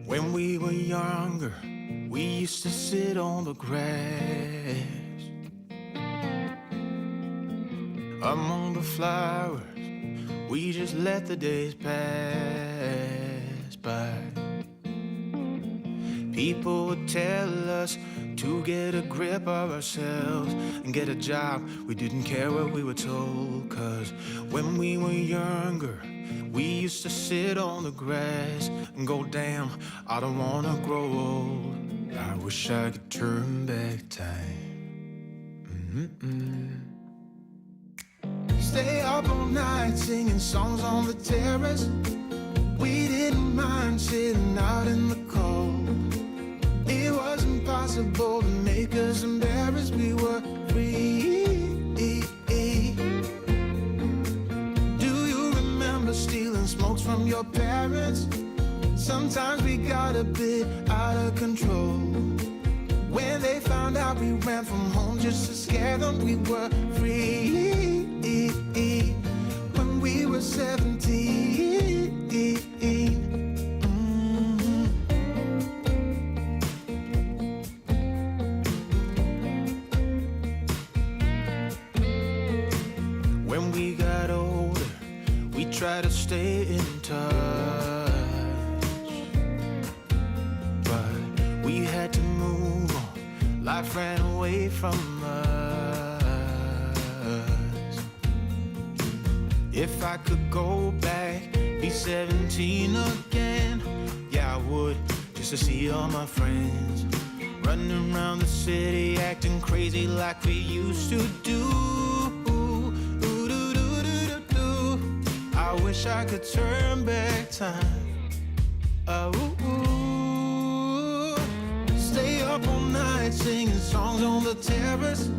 When we were younger, we used to sit on the grass among the flowers. We just let the days pass by. People would tell us to get a grip of ourselves and get a job. We didn't care what we were told, 'cause when we were younger, we used to sit on the grass and go, damn, I don't wanna grow old. I wish I could turn back time. Stay up all night singing songs on the terrace. We didn't mind sitting out in the cold. It wasn't possible to make us embarrassed. We were free. Do you remember stealing smokes from your parents? Sometimes we got a bit out of control. When they found out we ran from home just to scare them, we were free. When we were 17. When we got older, we tried to stay in touch, but we had to move on. Life ran away from us. If I could go back, be 17 again, yeah, I would, just to see all my friends running around the city, acting crazy like we used to do. I wish I could turn back time. Stay up all night singing songs on the terrace.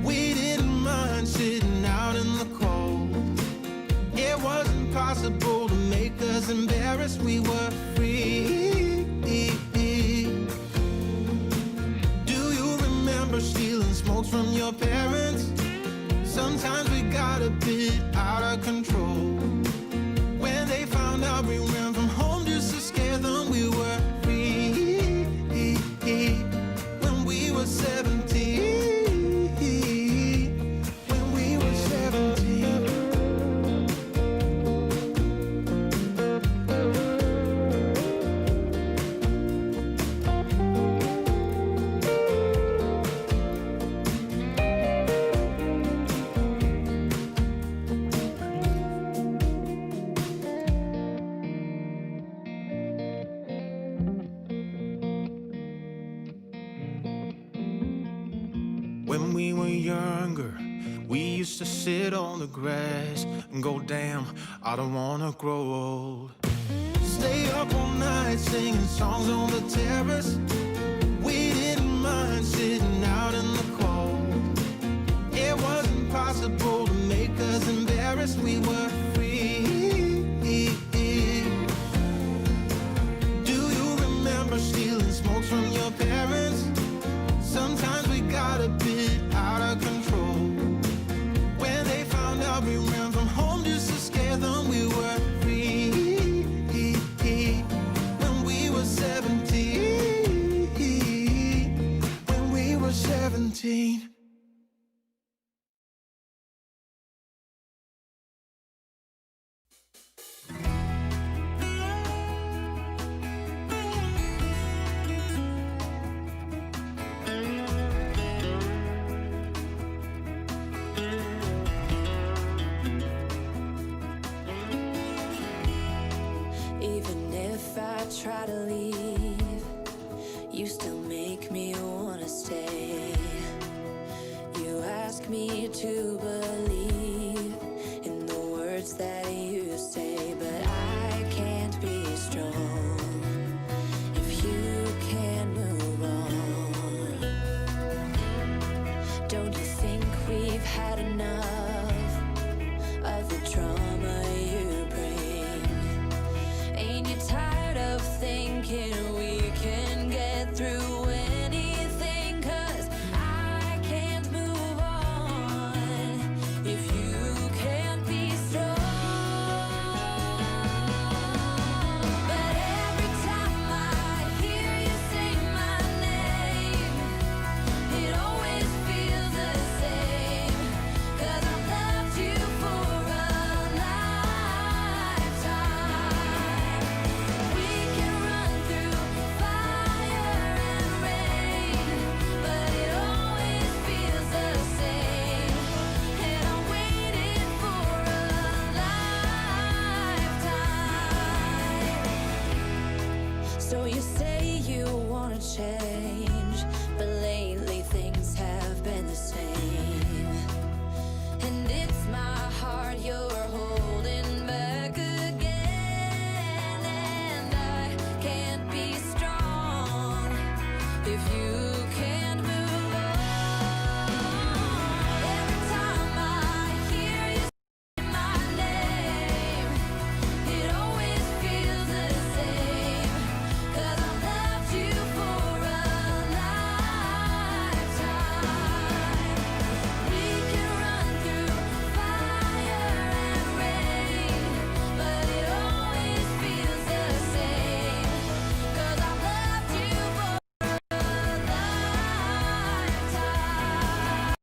We didn't mind sitting out in the cold. It wasn't possible to make us embarrassed. We were free. Do you remember stealing smokes from your parents? Sometimes we got a bit out of control. When they found out we ran from home just to scare them, we were free. When we were 17. When we were 17. When we were younger, we used to sit on the grass and go, damn, I don't wanna grow old. Stay up all night singing songs on the terrace. We didn't mind sitting out in the cold. It wasn't possible to make us embarrassed. We were free. Do you remember stealing smokes from your parents? Sometimes we got a bit out of control. When they found out we ran from home just to scare them, we were free. When we were 17. When we were 17. Try to leave, you still make me wanna stay. You ask me to believe in the words that you say, but I can't be strong if you can't move on. Don't you think we've had enough of the trauma you bring? Ain't you tired of thinking we can get through anything? 'Cause I can't move on if you can't be strong. But every time I change, but lately things have been the same. And it's my heart you're holding back again, and I can't be strong if you can't move on. Every time I hear you say my name, it always feels the same, 'cause I've loved you for a lifetime. We can run through fire and rain, but it always feels the same, 'cause I've loved you for a lifetime.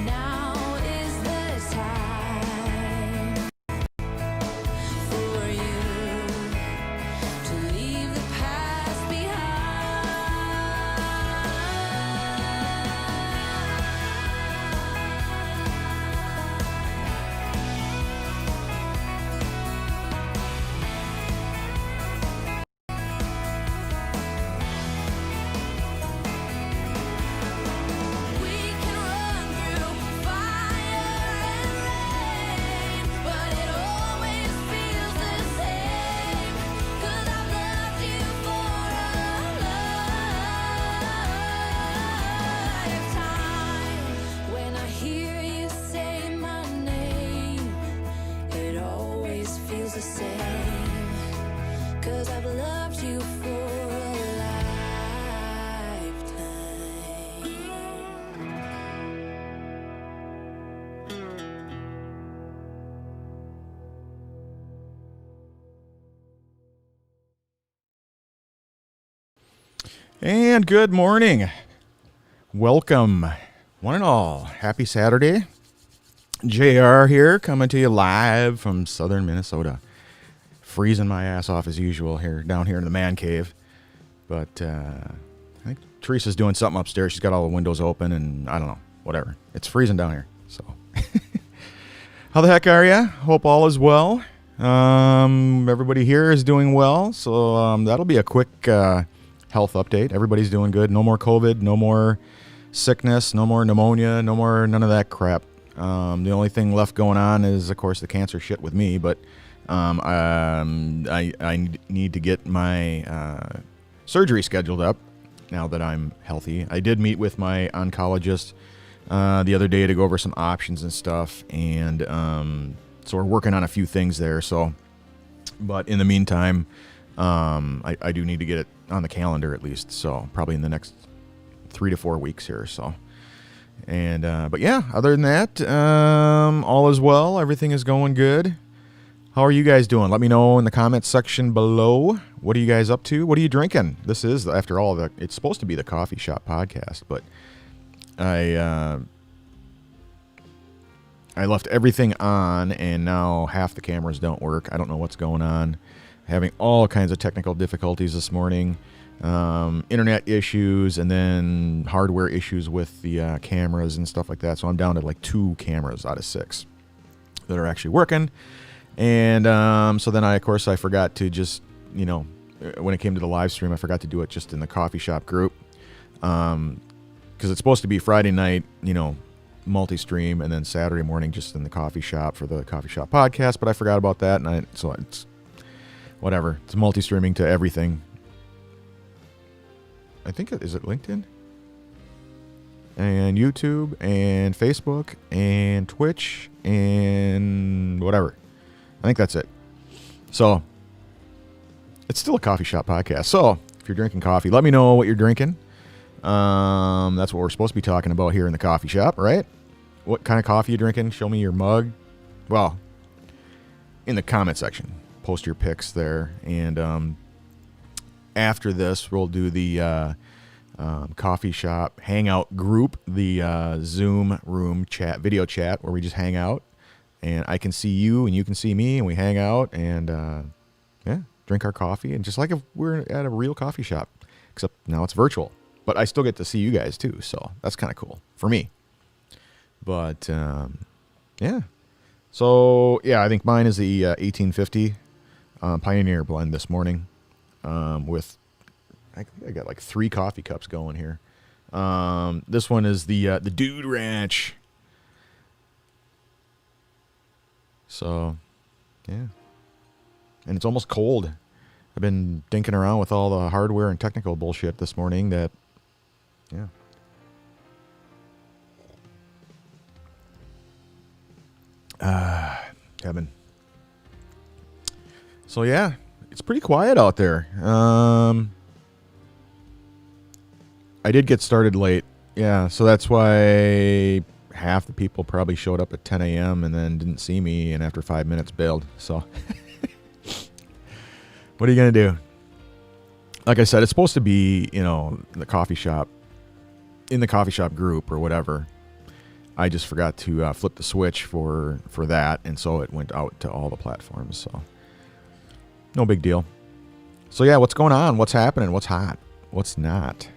Now is the time for you to leave the past We can run through fire and rain, but it always feels the same, 'cause I've loved you for a lifetime. When I hear you say my name, it always feels the same, 'cause I've loved you for a lifetime. And good morning. Welcome, one and all. Happy Saturday. JR here, coming to you live from southern Minnesota. Freezing my ass off as usual down here in the man cave. But I think Teresa's doing something upstairs. She's got all the windows open and I don't know, whatever. It's freezing down here. So how the heck are you? Hope all is well. Everybody here is doing well. So that'll be a quick health update. Everybody's doing good. No more COVID, no more sickness, no more pneumonia, no more none of that crap. The only thing left going on is, of course, the cancer shit with me. But I need to get my surgery scheduled up now that I'm healthy. I did meet with my oncologist the other day to go over some options and stuff, and so we're working on a few things there. So, but in the meantime, I do need to get it on the calendar at least. So probably in the next 3 to 4 weeks here. So, and but yeah, other than that, all is well. Everything is going good. How are you guys doing? Let me know in the comments section below. What are you guys up to? What are you drinking? This is, after all, it's supposed to be the coffee shop podcast, but I left everything on, and now half the cameras don't work. I don't know what's going on. Having all kinds of technical difficulties this morning. Internet issues, and then hardware issues with the cameras and stuff like that. So I'm down to like 2 cameras out of 6 that are actually working. And so then I forgot to just, when it came to the live stream, I forgot to do it just in the coffee shop group. Because it's supposed to be Friday night, multi-stream, and then Saturday morning just in the coffee shop for the coffee shop podcast. But I forgot about that, and so it's whatever. It's multi-streaming to everything. I think is it LinkedIn? And YouTube and Facebook and Twitch and whatever. I think that's it. So it's still a coffee shop podcast. So if you're drinking coffee, let me know what you're drinking. That's what we're supposed to be talking about here in the coffee shop, right? What kind of coffee you drinking? Show me your mug. Well, in the comment section, post your pics there. And after this, we'll do the coffee shop hangout group, the Zoom room chat, video chat, where we just hang out, and I can see you and you can see me, and we hang out and drink our coffee, and just like if we're at a real coffee shop, except now it's virtual. But I still get to see you guys too, so that's kind of cool for me. But yeah, so yeah, I think mine is the 1850 Pioneer blend this morning. with, I think I got like 3 coffee cups going here. This one is the Dude Ranch. So, yeah. And it's almost cold. I've been dinking around with all the hardware and technical bullshit this morning that, yeah. Heaven. So, yeah, it's pretty quiet out there. I did get started late. Yeah, so that's why half the people probably showed up at 10 a.m. and then didn't see me, and after 5 minutes bailed. So, what are you going to do? Like I said, it's supposed to be, the coffee shop, in the coffee shop group or whatever. I just forgot to flip the switch for that, and so it went out to all the platforms. So, no big deal. So, yeah, what's going on? What's happening? What's hot? What's not?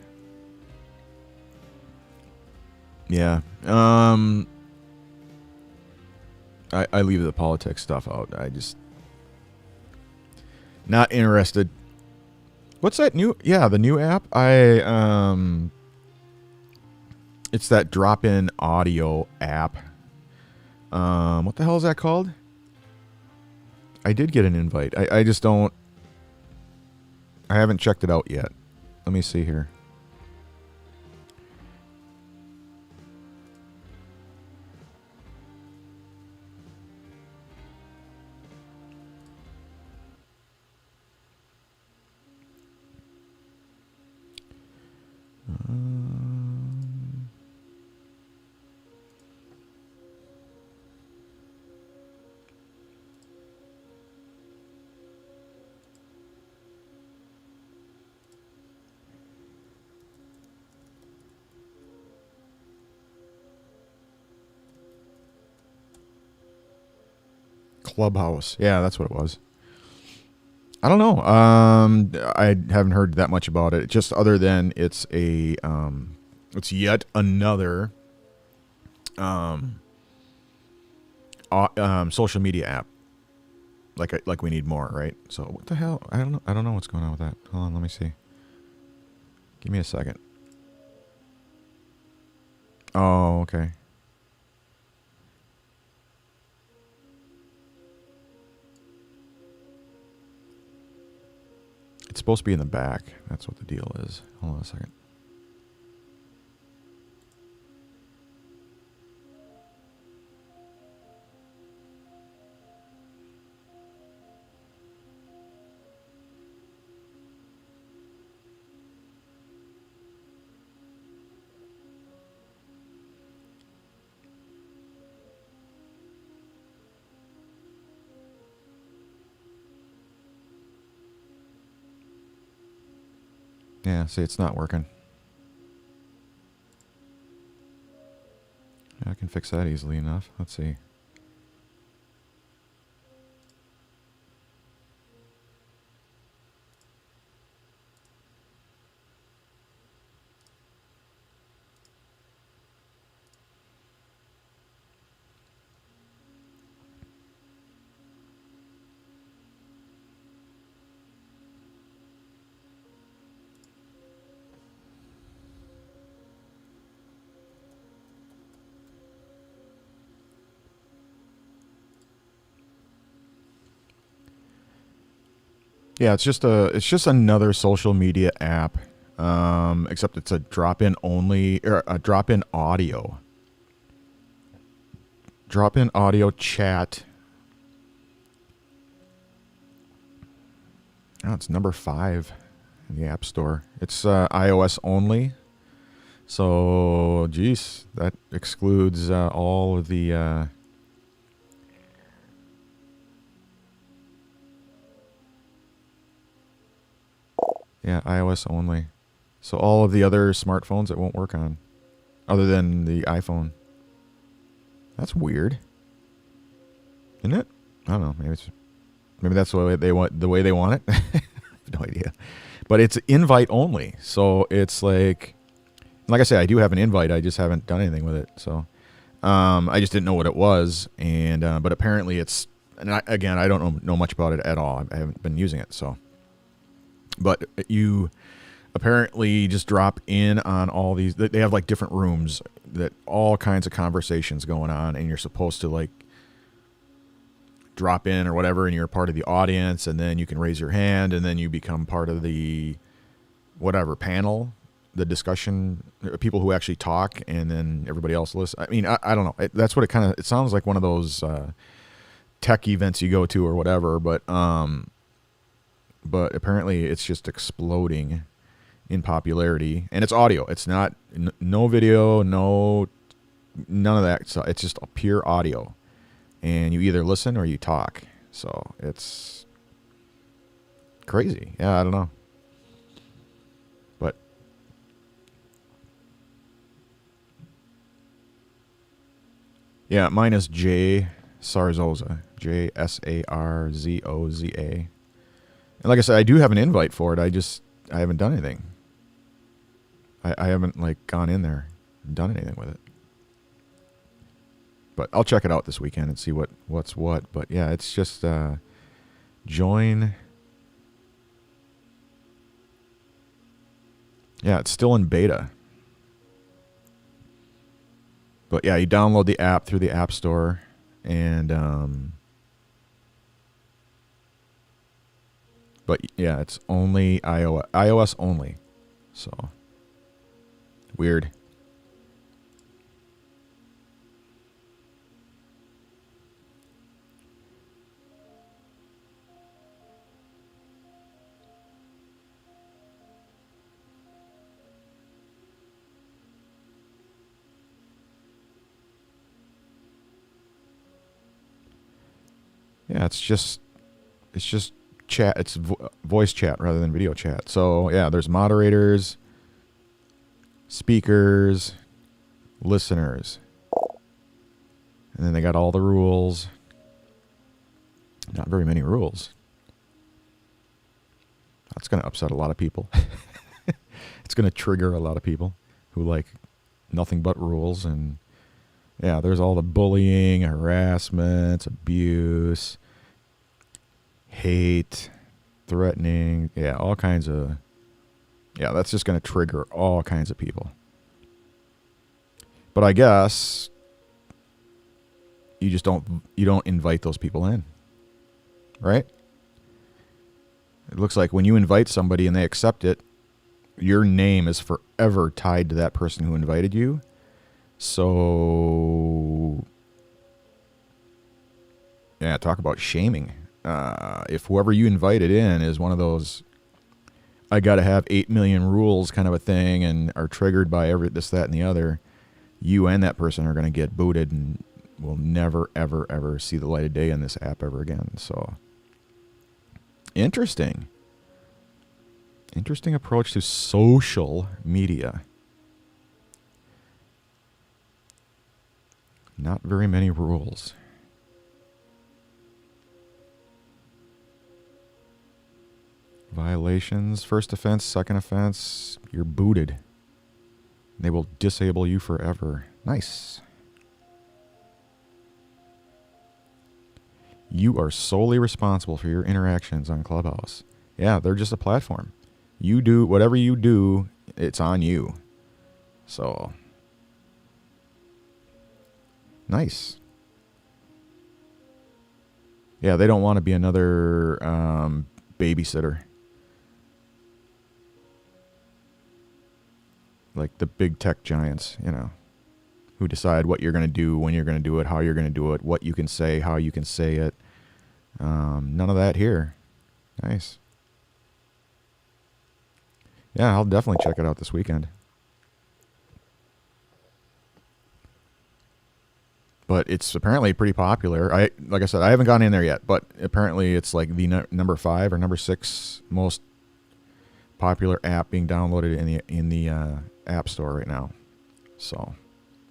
Yeah. I leave the politics stuff out. I just not interested. What's that new? Yeah, the new app. It's that drop-in audio app. What the hell is that called? I did get an invite. I just don't. I haven't checked it out yet. Let me see here. Clubhouse. Yeah, that's what it was. I don't know. I haven't heard that much about it. Just other than it's yet another social media app. Like we need more, right? So what the hell? I don't know what's going on with that. Hold on, let me see. Give me a second. Oh, okay. It's supposed to be in the back. That's what the deal is. Hold on a second. Yeah, see, it's not working. I can fix that easily enough. Let's see. Yeah, it's just another social media app, except it's a drop-in only, or a drop-in audio chat. Oh, it's number 5 in the App Store. It's iOS only, so geez, that excludes all of the. Yeah, iOS only. So all of the other smartphones it won't work on, other than the iPhone. That's weird, isn't it? I don't know. Maybe that's the way they want it. I have no idea. But it's invite only, so it's like I say, I do have an invite. I just haven't done anything with it. So I just didn't know what it was, and but apparently it's. And I don't know much about it at all. I haven't been using it, so. But you apparently just drop in on all these. They have like different rooms that all kinds of conversations going on, and you're supposed to like drop in or whatever, and you're part of the audience, and then you can raise your hand, and then you become part of the whatever panel, the discussion, people who actually talk, and then everybody else listens. I mean, I don't know. That's what it sounds like, one of those tech events you go to or whatever. But apparently it's just exploding in popularity, and it's audio. It's not no video, none of that. So it's just a pure audio, and you either listen or you talk. So it's crazy. Yeah, I don't know. But yeah, mine is J Sarzoza, JSARZOZA. And like I said, I do have an invite for it. I haven't done anything. I haven't like gone in there and done anything with it. But I'll check it out this weekend and see what's what. But yeah, it's just join. Yeah, it's still in beta. But yeah, you download the app through the App Store, and but yeah, it's only iOS only. So weird. Yeah, it's just chat. It's voice chat rather than video chat. So yeah, there's moderators, speakers, listeners, and then they got all the rules. Not very many rules. That's going to upset a lot of people. It's going to trigger a lot of people who like nothing but rules. And yeah, there's all the bullying, harassment, abuse, hate, threatening. Yeah, all kinds of. Yeah, that's just going to trigger all kinds of people. But I guess you don't invite those people in, right? It looks like when you invite somebody and they accept it, your name is forever tied to that person who invited you. So, yeah, talk about shaming. If whoever you invited in is one of those, I got to have 8 million rules kind of a thing, and are triggered by this, that, and the other, you and that person are going to get booted and will never, ever, ever see the light of day in this app ever again. So, interesting. Interesting approach to social media. Not very many rules. Violations, first offense, second offense, you're booted. They will disable you forever. Nice. You are solely responsible for your interactions on Clubhouse. Yeah, they're just a platform. You do whatever you do, it's on you. So, nice. Yeah, they don't want to be another babysitter. Like the big tech giants, who decide what you're going to do, when you're going to do it, how you're going to do it, what you can say, how you can say it. None of that here. Nice. Yeah, I'll definitely check it out this weekend. But it's apparently pretty popular. Like I said, I haven't gone in there yet, but apparently it's like the number 5 or number 6 most popular app being downloaded in the App Store right now. So,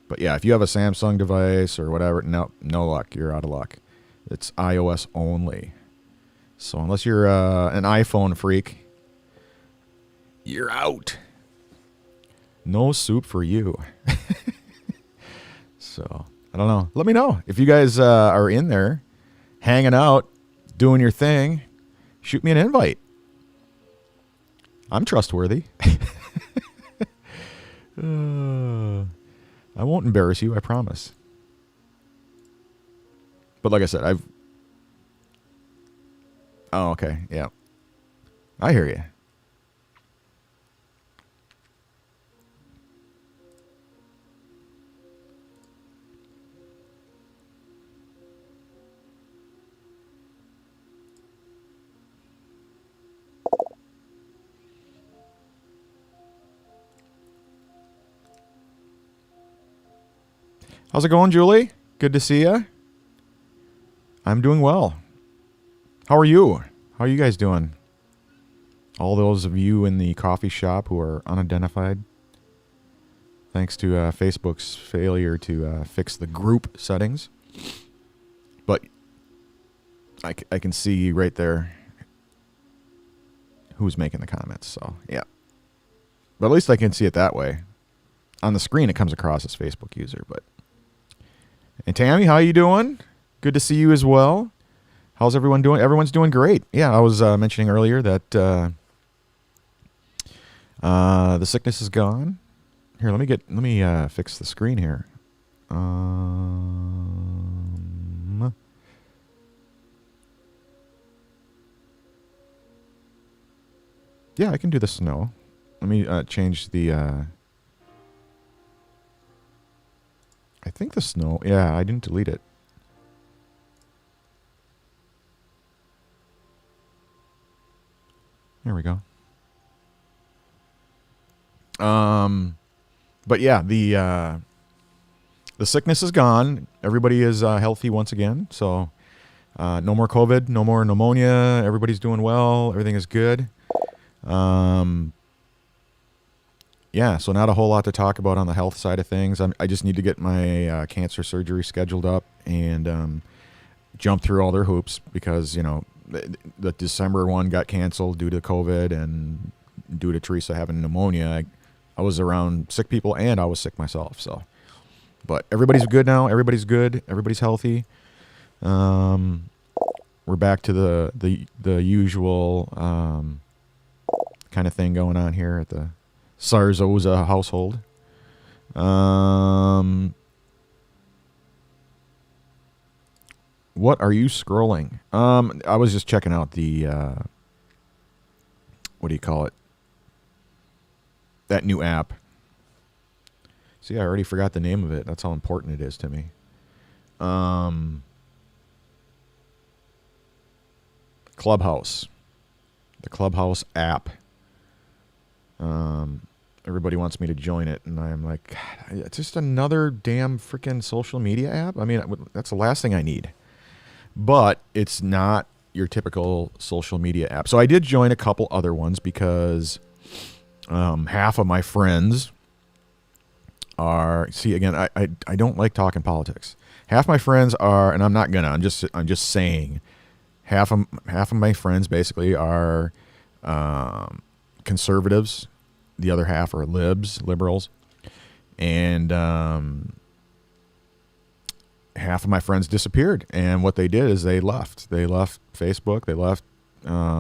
but yeah, if you have a Samsung device or whatever, no luck. You're out of luck. It's iOS only. So unless you're an iPhone freak, you're out. No soup for you. So, I don't know. Let me know. If you guys are in there, hanging out, doing your thing, shoot me an invite. I'm trustworthy. I won't embarrass you, I promise. But like I said, Oh, okay, yeah. I hear you. How's it going, Julie? Good to see you. I'm doing well. How are you? How are you guys doing? All those of you in the coffee shop who are unidentified. Thanks to Facebook's failure to fix the group settings. But I can see right there who's making the comments. So, yeah. But at least I can see it that way. On the screen, it comes across as Facebook user, but... And Tammy, how you doing? Good to see you as well. How's everyone doing? Everyone's doing great. Yeah, I was mentioning earlier that the sickness is gone. Here, let me fix the screen here. Yeah, I can do the snow. Let me change the. I think the snow. Yeah, I didn't delete it. There we go. But yeah, the sickness is gone. Everybody is healthy once again. So no more COVID, no more pneumonia. Everybody's doing well. Everything is good. Yeah, so not a whole lot to talk about on the health side of things. I just need to get my cancer surgery scheduled up and jump through all their hoops because, you know, the December one got canceled due to COVID and due to Teresa having pneumonia. I was around sick people and I was sick myself. So, but everybody's good now. Everybody's good. Everybody's healthy. We're back to the usual kind of thing going on here at the Sarzosa household. What are you scrolling? I was just checking out the what do you call it? That new app. See, I already forgot the name of it. That's how important it is to me. Clubhouse. The Clubhouse app. Everybody wants me to join it, and I'm like, God, it's just another damn freaking social media app. I mean, that's the last thing I need. But it's not your typical social media app. So I did join a couple other ones because half of my friends are. See, again, I don't like talking politics. Half my friends are, and I'm not gonna. I'm just saying. Half of my friends basically are conservatives. The other half are liberals, and half of my friends disappeared. And what they did is they left. They left Facebook. They left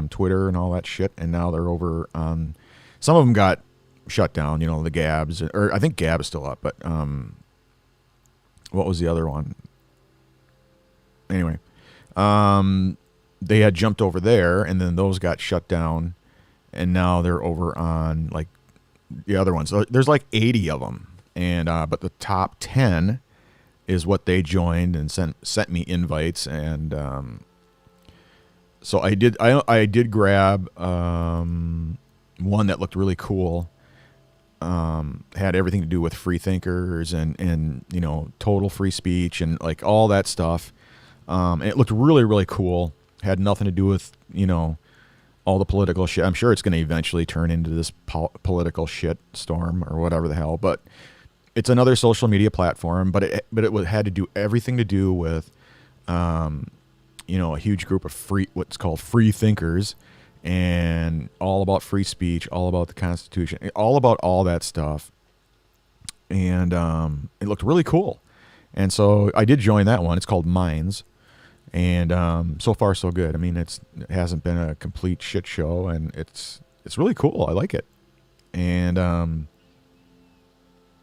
Twitter and all that shit. And now they're over on. Some of them got shut down. You know, the Gabs, or I think Gab is still up. But what was the other one? Anyway, they had jumped over there, and then those got shut down, and now they're over on like the other ones. So there's like 80 of them, and but the top 10 is what they joined and sent me invites, and so I did grab one that looked really cool. Had everything to do with free thinkers and you know, total free speech and like all that stuff. And it looked really, really cool. Had nothing to do with, you know, all the political shit. I'm sure it's going to eventually turn into this political shit storm or whatever the hell. But it's another social media platform. But it had to do everything to do with, you know, a huge group of what's called free thinkers, and all about free speech, all about the Constitution, all about all that stuff. And it looked really cool. And so I did join that one. It's called Minds. And so far, so good. I mean, it hasn't been a complete shit show, and it's it's really cool. I like it. And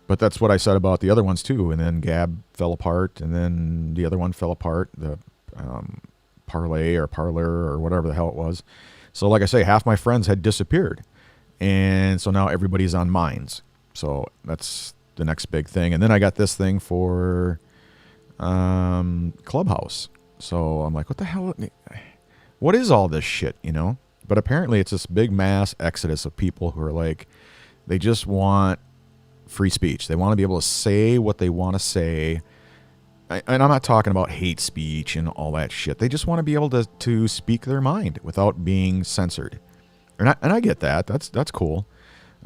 but that's what I said about the other ones too. And then Gab fell apart, and then the other one fell apart. The Parlay or Parler or whatever the hell it was. So like I say, half my friends had disappeared, and so now everybody's on Minds. So that's the next big thing. And then I got this thing for Clubhouse. So I'm like, what the hell? What is all this shit, you know? But apparently it's this big mass exodus of people who are like, they just want free speech. They want to be able to say what they want to say. And I'm not talking about hate speech and all that shit. They just want to be able to speak their mind without being censored. And I get that. That's cool.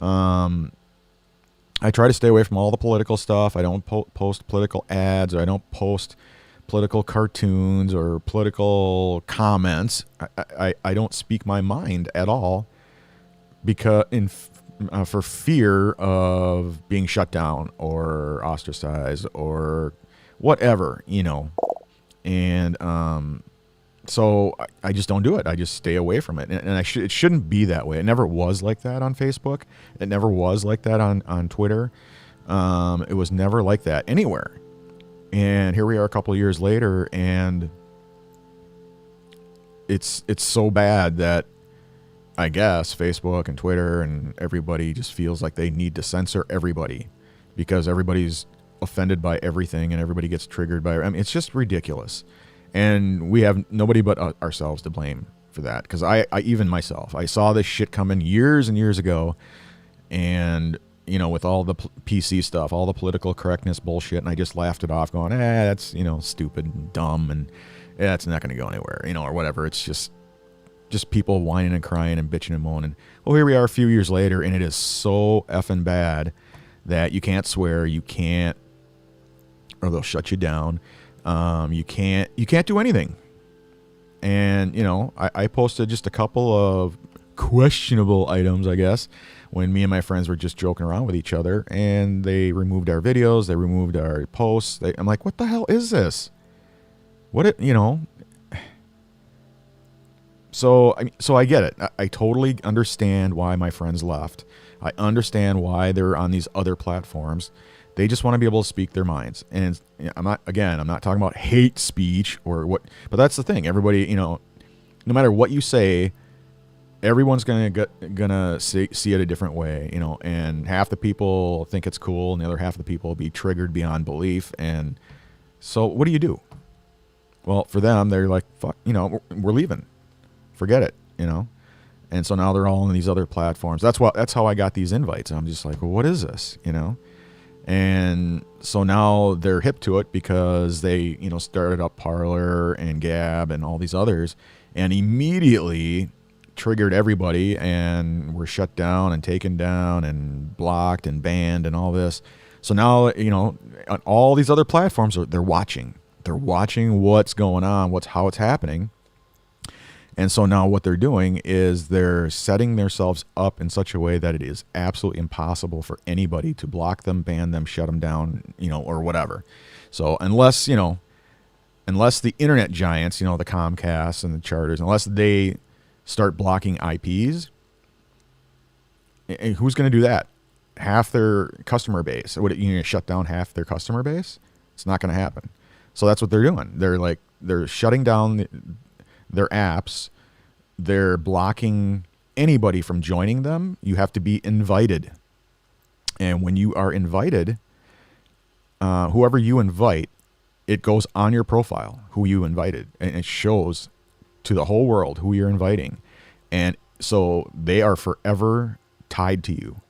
I try to stay away from all the political stuff. I don't post political ads, or I don't post political cartoons or political comments. I don't speak my mind at all because for fear of being shut down or ostracized or whatever, you know. And so I just don't do it. I just stay away from it. And it shouldn't be that way. It never was like that on Facebook. It never was like that on Twitter. It was never like that anywhere. And here we are a couple of years later, and it's so bad that I guess Facebook and Twitter and everybody just feels like they need to censor everybody because everybody's offended by everything and everybody gets triggered by. I mean, it's just ridiculous. And we have nobody but ourselves to blame for that. Because I even myself, I saw this shit coming years and years ago. And, you know, with all the PC stuff, all the political correctness bullshit. And I just laughed it off going, that's, you know, stupid and dumb. And it's not going to go anywhere, you know, or whatever. It's just people whining and crying and bitching and moaning. Well, here we are a few years later. And it is so effing bad that you can't swear. You can't, or they'll shut you down. You can't do anything. And, you know, I posted just a couple of questionable items, I guess, when me and my friends were just joking around with each other, and they removed our videos, they removed our posts. I'm like, what the hell is this? You know? So I get it. I totally understand why my friends left. I understand why they're on these other platforms. They just want to be able to speak their minds. And I'm not talking about hate speech or what, but that's the thing. Everybody, you know, no matter what you say, everyone's gonna see it a different way, you know, and half the people think it's cool and the other half of the people will be triggered beyond belief. And so what do you do? Well, for them, they're like, fuck, you know, we're leaving. Forget it, you know? And so now they're all on these other platforms. That's how I got these invites. I'm just like, well, what is this, you know? And so now they're hip to it because they, you know, started up Parler and Gab and all these others and immediately triggered everybody and were shut down and taken down and blocked and banned and all this. So now, you know, on all these other platforms, they're watching. They're watching what's going on, how it's happening. And so now what they're doing is they're setting themselves up in such a way that it is absolutely impossible for anybody to block them, ban them, shut them down, you know, or whatever. So unless the internet giants, you know, the Comcasts and the Charters, unless they start blocking IPs, who's going to do that? Half their customer base. Would you shut down half their customer base? It's not going to happen. So that's what they're doing. They're shutting down their apps. They're blocking anybody from joining them. You have to be invited. And when you are invited, whoever you invite, it goes on your profile, who you invited. And it shows to the whole world who you're inviting. And so they are forever tied to you.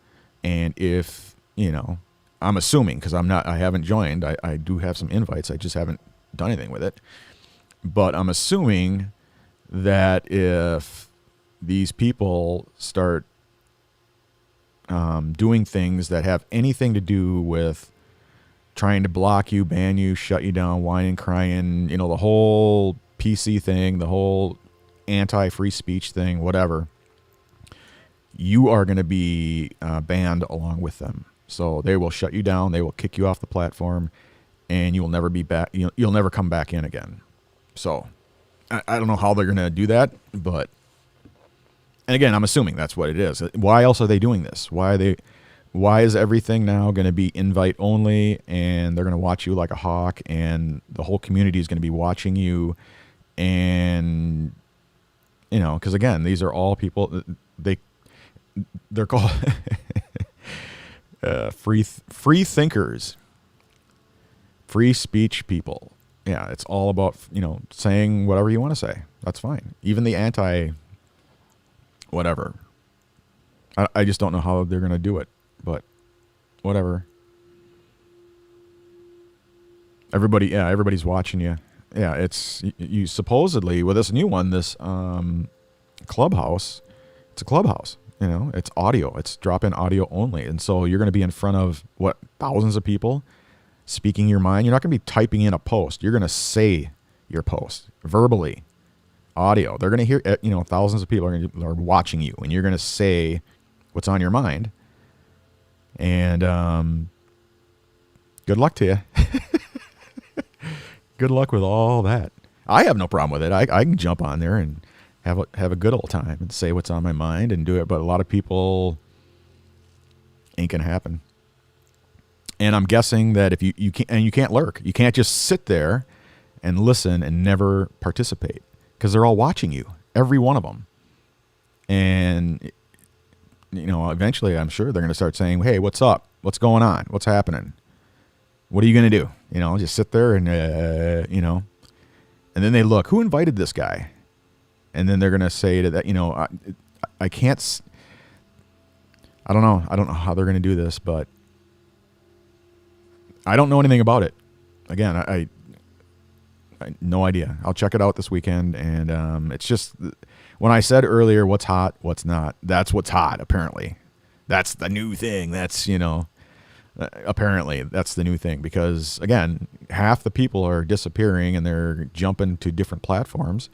And if, you know, I'm assuming, because I haven't joined, I do have some invites, I just haven't done anything with it. But I'm assuming that if these people start doing things that have anything to do with trying to block you, ban you, shut you down, whining, crying, you know, the whole PC thing, the whole anti-free speech thing, whatever, you are going to be banned along with them. So they will shut you down, they will kick you off the platform, and you will never be back. You'll never come back in again. So I don't know how they're going to do that, but And again, I'm assuming that's what it is. Why else are they doing this? Why is everything now going to be invite only, and they're going to watch you like a hawk, and the whole community is going to be watching you? And, you know, because again, these are all people, they're called free thinkers, free speech people. Yeah, it's all about, you know, saying whatever you want to say. That's fine. Even the anti whatever. I just don't know how they're going to do it, but whatever. Everybody's watching you. Yeah, it's you supposedly with this new one, this Clubhouse. It's a Clubhouse. You know, it's audio. It's drop-in audio only, and so you're going to be in front of thousands of people, speaking your mind. You're not going to be typing in a post. You're going to say your post verbally, audio. They're going to hear. You know, thousands of people are watching you, and you're going to say what's on your mind. And good luck to you. Good luck with all that. I have no problem with it. I can jump on there and have a good old time and say what's on my mind and do it. But a lot of people ain't gonna happen. And I'm guessing that if you can't lurk, you can't just sit there and listen and never participate because they're all watching you, every one of them. And you know, eventually, I'm sure they're gonna start saying, "Hey, what's up? What's going on? What's happening? What are you going to do?" You know, just sit there and, you know, and then they look, who invited this guy? And then they're going to say to that, you know, I can't, I don't know. I don't know how they're going to do this, but I don't know anything about it. Again, I no idea. I'll check it out this weekend. And it's just, when I said earlier, what's hot, what's not, that's what's hot, apparently. That's the new thing. That's, you know. Apparently, that's the new thing because, again, half the people are disappearing and they're jumping to different platforms.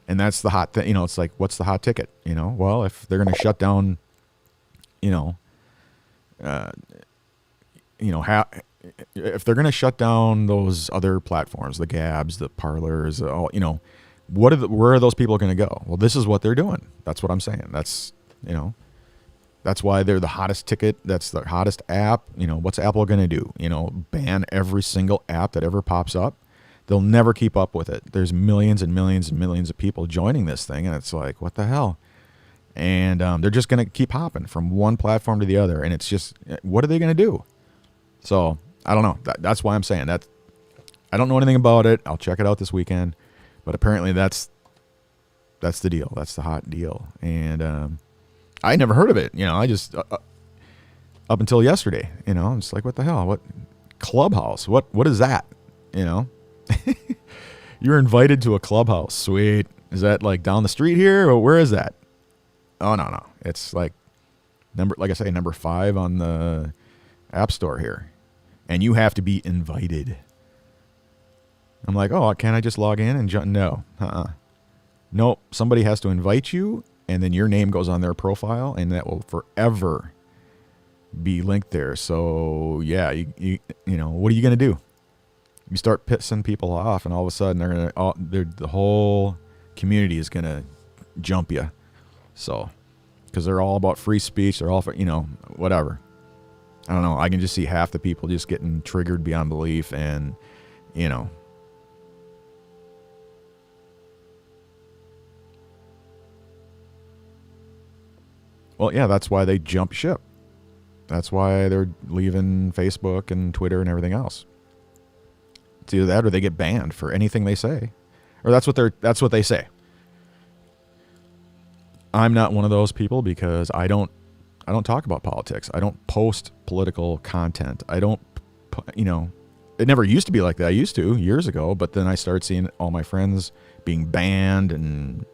And that's the hot thing. You know, it's like, what's the hot ticket? You know, well, if they're going to shut down, you know, if they're going to shut down those other platforms, the Gabs, the Parlors, all, you know, where are those people going to go? Well, this is what they're doing. That's what I'm saying. That's, you know. That's why they're the hottest ticket. That's the hottest app. You know, what's Apple going to do? You know, ban every single app that ever pops up? They'll never keep up with it. There's millions and millions and millions of people joining this thing, and it's like, what the hell? And they're just going to keep hopping from one platform to the other, and it's just, what are they going to do? So, I don't know. That's why I'm saying that. I don't know anything about it. I'll check it out this weekend, but apparently that's the deal. That's the hot deal. And I never heard of it. You know, I just, up until yesterday, you know, I'm just like, what the hell? What Clubhouse? What is that? You know, you're invited to a Clubhouse. Sweet. Is that like down the street here or where is that? Oh, no. It's like like I say, number 5 on the App Store here. And you have to be invited. I'm like, oh, can't I just log in and jump? No. Nope. Somebody has to invite you. And then your name goes on their profile, and that will forever be linked there. So yeah, you know, what are you gonna do? You start pissing people off, and all of a sudden the whole community is gonna jump you. So, because they're all about free speech, they're all for, you know, whatever. I don't know. I can just see half the people just getting triggered beyond belief, and you know. Well, yeah, that's why they jump ship. That's why they're leaving Facebook and Twitter and everything else. It's either that or they get banned for anything they say. Or that's what they say. I'm not one of those people because I don't talk about politics. I don't post political content. I don't, you know, it never used to be like that. I used to years ago, but then I started seeing all my friends being banned and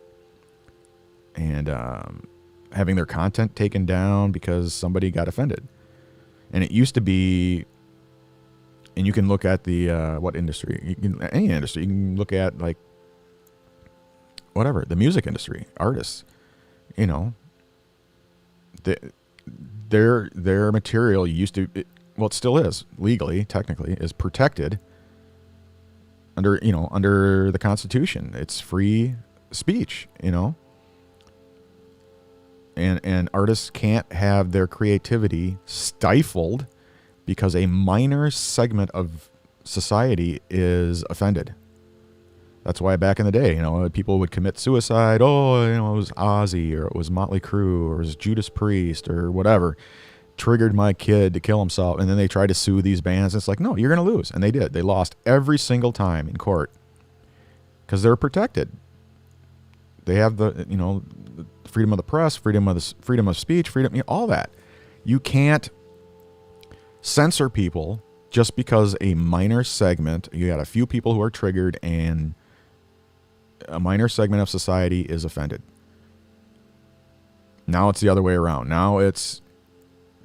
having their content taken down because somebody got offended. And it used to be, and you can look at the, what industry? Any industry. You can look at, like, whatever, the music industry, artists, you know, their material used to, well, it still is, legally, technically, is protected under the Constitution. It's free speech, you know. And artists can't have their creativity stifled because a minor segment of society is offended. That's why back in the day, people would commit suicide. Oh, it was Ozzy, or it was Motley Crue, or it was Judas Priest, or whatever, triggered my kid to kill himself. And then they tried to sue these bands. It's like, no, you're going to lose. And they did. They lost every single time in court because they're protected. They have the freedom of the press, freedom of speech, freedom, all that. You can't censor people just because a minor segment, you got a few people who are triggered and a minor segment of society is offended. Now it's the other way around. Now it's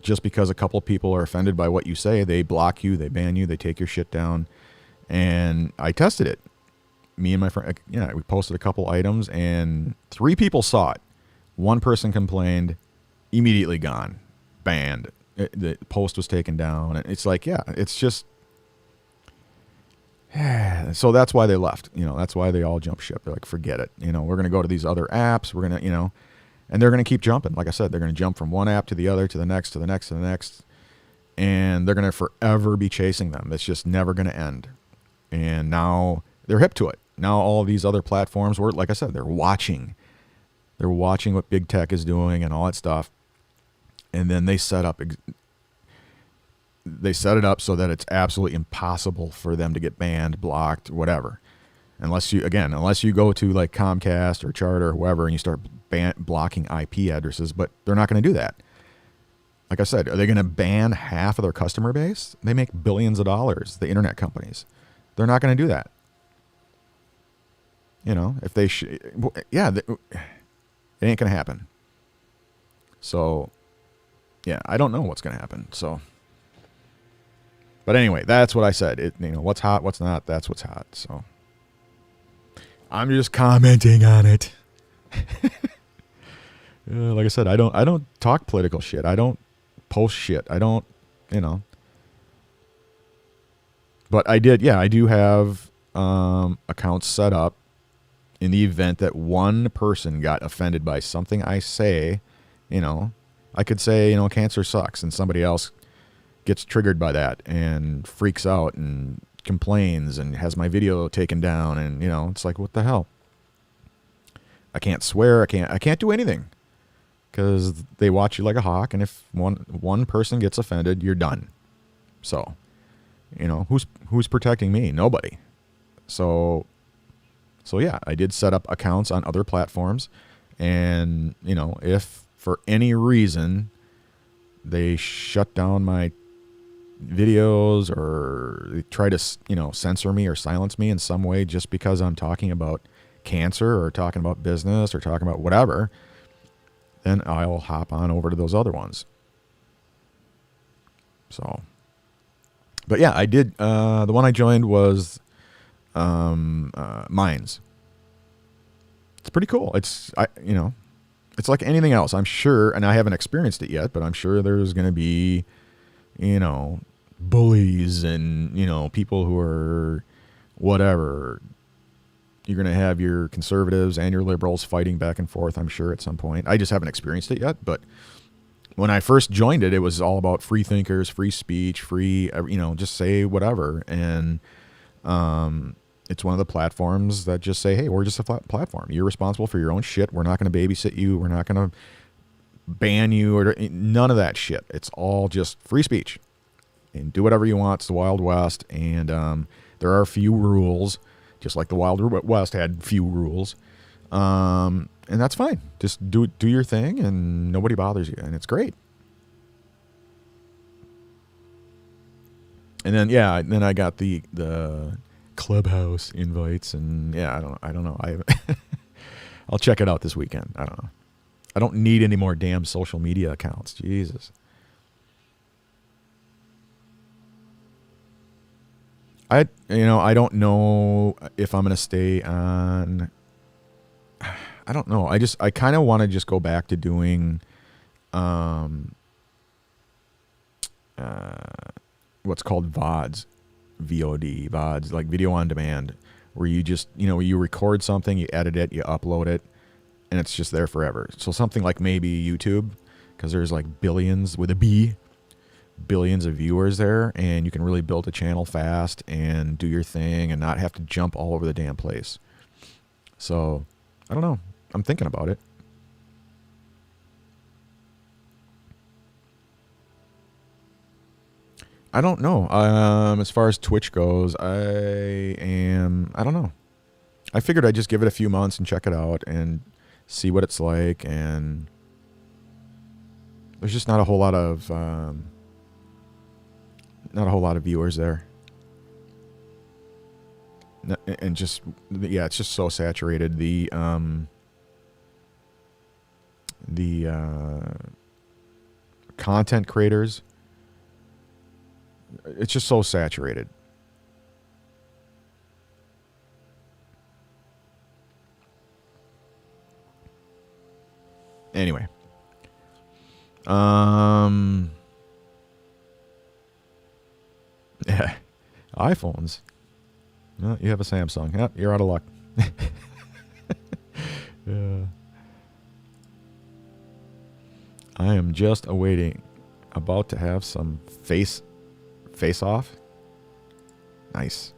just because a couple people are offended by what you say, they block you, they ban you, they take your shit down. And I tested it. Me and my friend, we posted a couple items and 3 people saw it. 1 person complained, immediately gone, banned. The post was taken down. And it's like, it's just, so that's why they left. That's why they all jumped ship. They're like, forget it. We're going to go to these other apps. We're going to, and they're going to keep jumping. Like I said, they're going to jump from one app to the other, to the next, to the next, to the next. And they're going to forever be chasing them. It's just never going to end. And now they're hip to it. Now all of these other platforms were, like I said, they're watching. They're watching what big tech is doing and all that stuff. And then they set it up so that it's absolutely impossible for them to get banned, blocked, whatever. Unless you go to like Comcast or Charter or whoever and you start blocking IP addresses, but they're not going to do that. Like I said, are they going to ban half of their customer base? They make billions of dollars, the internet companies. They're not going to do that. If they it ain't going to happen. So, I don't know what's going to happen. So, but anyway, that's what I said. What's hot, what's not, that's what's hot. So, I'm just commenting on it. Like I said, I don't talk political shit. I don't post shit. I don't, But I do have accounts set up in the event that one person got offended by something I say. I could say, cancer sucks, and somebody else gets triggered by that and freaks out and complains and has my video taken down, and it's like, what the hell? I can't swear. I can't do anything because they watch you like a hawk, and if one person gets offended, you're done. So, who's protecting me? Nobody. So yeah, I did set up accounts on other platforms, and if for any reason they shut down my videos or they try to censor me or silence me in some way just because I'm talking about cancer or talking about business or talking about whatever, then I'll hop on over to those other ones. So, but yeah, I did. The one I joined was Minds. It's pretty cool. It's like anything else, I'm sure, and I haven't experienced it yet, but I'm sure there's going to be, bullies and, people who are whatever. You're going to have your conservatives and your liberals fighting back and forth, I'm sure, at some point. I just haven't experienced it yet, but when I first joined it, it was all about free thinkers, free speech, free, just say whatever. And it's one of the platforms that just say, hey, we're just a platform. You're responsible for your own shit. We're not going to babysit you. We're not going to ban you or none of that shit. It's all just free speech. And do whatever you want. It's the Wild West. And there are a few rules, just like the Wild West had few rules. And that's fine. Just do your thing and nobody bothers you. And it's great. And then, then I got the Clubhouse invites, and I don't know. I'll check it out this weekend. I don't know. I don't need any more damn social media accounts. Jesus. I don't know if I'm gonna stay on. I don't know. I kind of want to just go back to doing, what's called VODs. VODs, like video on demand, where you just, you record something, you edit it, you upload it, and it's just there forever. So something like maybe YouTube, because there's like billions with a B, billions of viewers there, and you can really build a channel fast and do your thing and not have to jump all over the damn place. So I don't know. I'm thinking about it. I don't know. As far as Twitch goes, I don't know. I figured I'd just give it a few months and check it out and see what it's like. And there's just not a whole lot of viewers there. And just, yeah, it's just so saturated. The content creators, it's just so saturated. Anyway, yeah, iPhones. No, you have a Samsung. Yep, you're out of luck. Yeah. I am just awaiting, about to have some face off. Nice.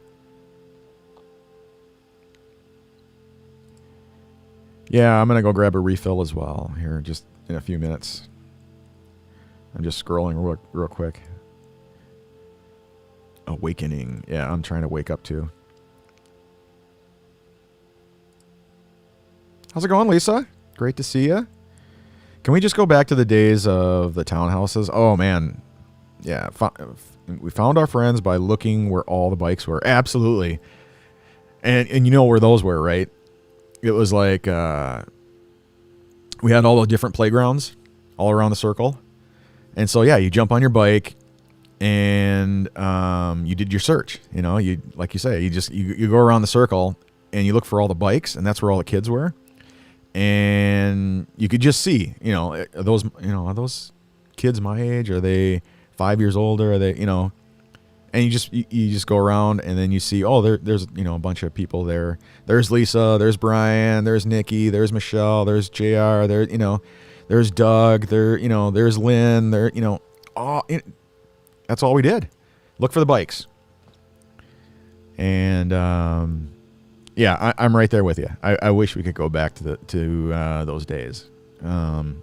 Yeah, I'm gonna go grab a refill as well here just in a few minutes. I'm just scrolling real quick. Awakening. Yeah, I'm trying to wake up too. How's it going, Lisa? Great to see you. Can we just go back to the days of the townhouses? Oh, man. Yeah. We found our friends by looking where all the bikes were. Absolutely. And you know where those were, right? It was like we had all the different playgrounds all around the circle. And so, yeah, you jump on your bike and you did your search. You know, you like you say, you go around the circle and you look for all the bikes, and that's where all the kids were. And you could just see, are those kids my age? Are they 5 years older? Are they, and you just go around and then you see, oh, there's, a bunch of people there. There's Lisa, there's Brian, there's Nikki, there's Michelle, there's JR, there's Doug, there's Lynn, that's all we did. Look for the bikes. And, yeah, I'm right there with you. I wish we could go back to those days. There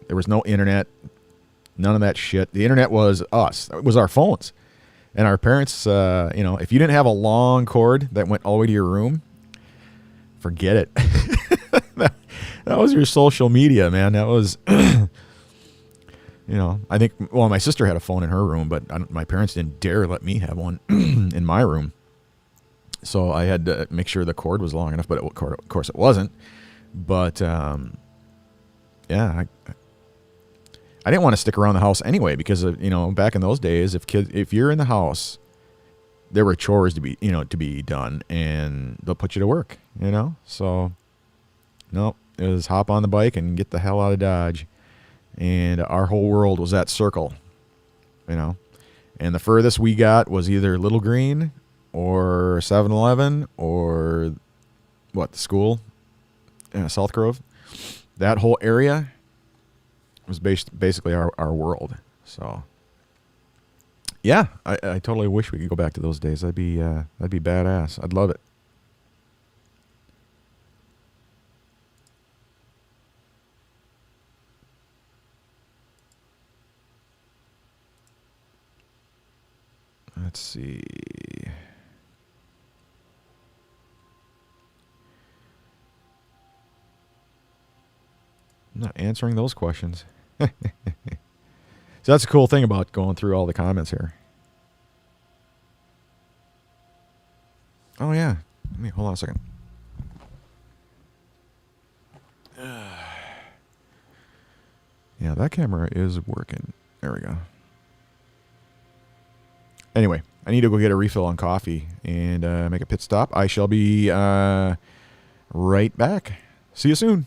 was no internet, none of that shit. The internet was us. It was our phones. And our parents, if you didn't have a long cord that went all the way to your room, forget it. that was your social media, man. That was, I think, well, my sister had a phone in her room, but my parents didn't dare let me have one in my room. So I had to make sure the cord was long enough, but of course it wasn't. But, yeah, I didn't want to stick around the house anyway because back in those days, if you're in the house, there were chores to be done, and they'll put you to work. So no, it was hop on the bike and get the hell out of Dodge, and our whole world was that circle. And the furthest we got was either Little Green or 7-Eleven or the school, South Grove. That whole area was basically our world. So, yeah, I totally wish we could go back to those days. That'd be badass. I'd love it. Let's see. I'm not answering those questions. So that's a cool thing about going through all the comments here. Oh, yeah. Let me hold on a second. Yeah, that camera is working. There we go. Anyway, I need to go get a refill on coffee and make a pit stop. I shall be right back. See you soon.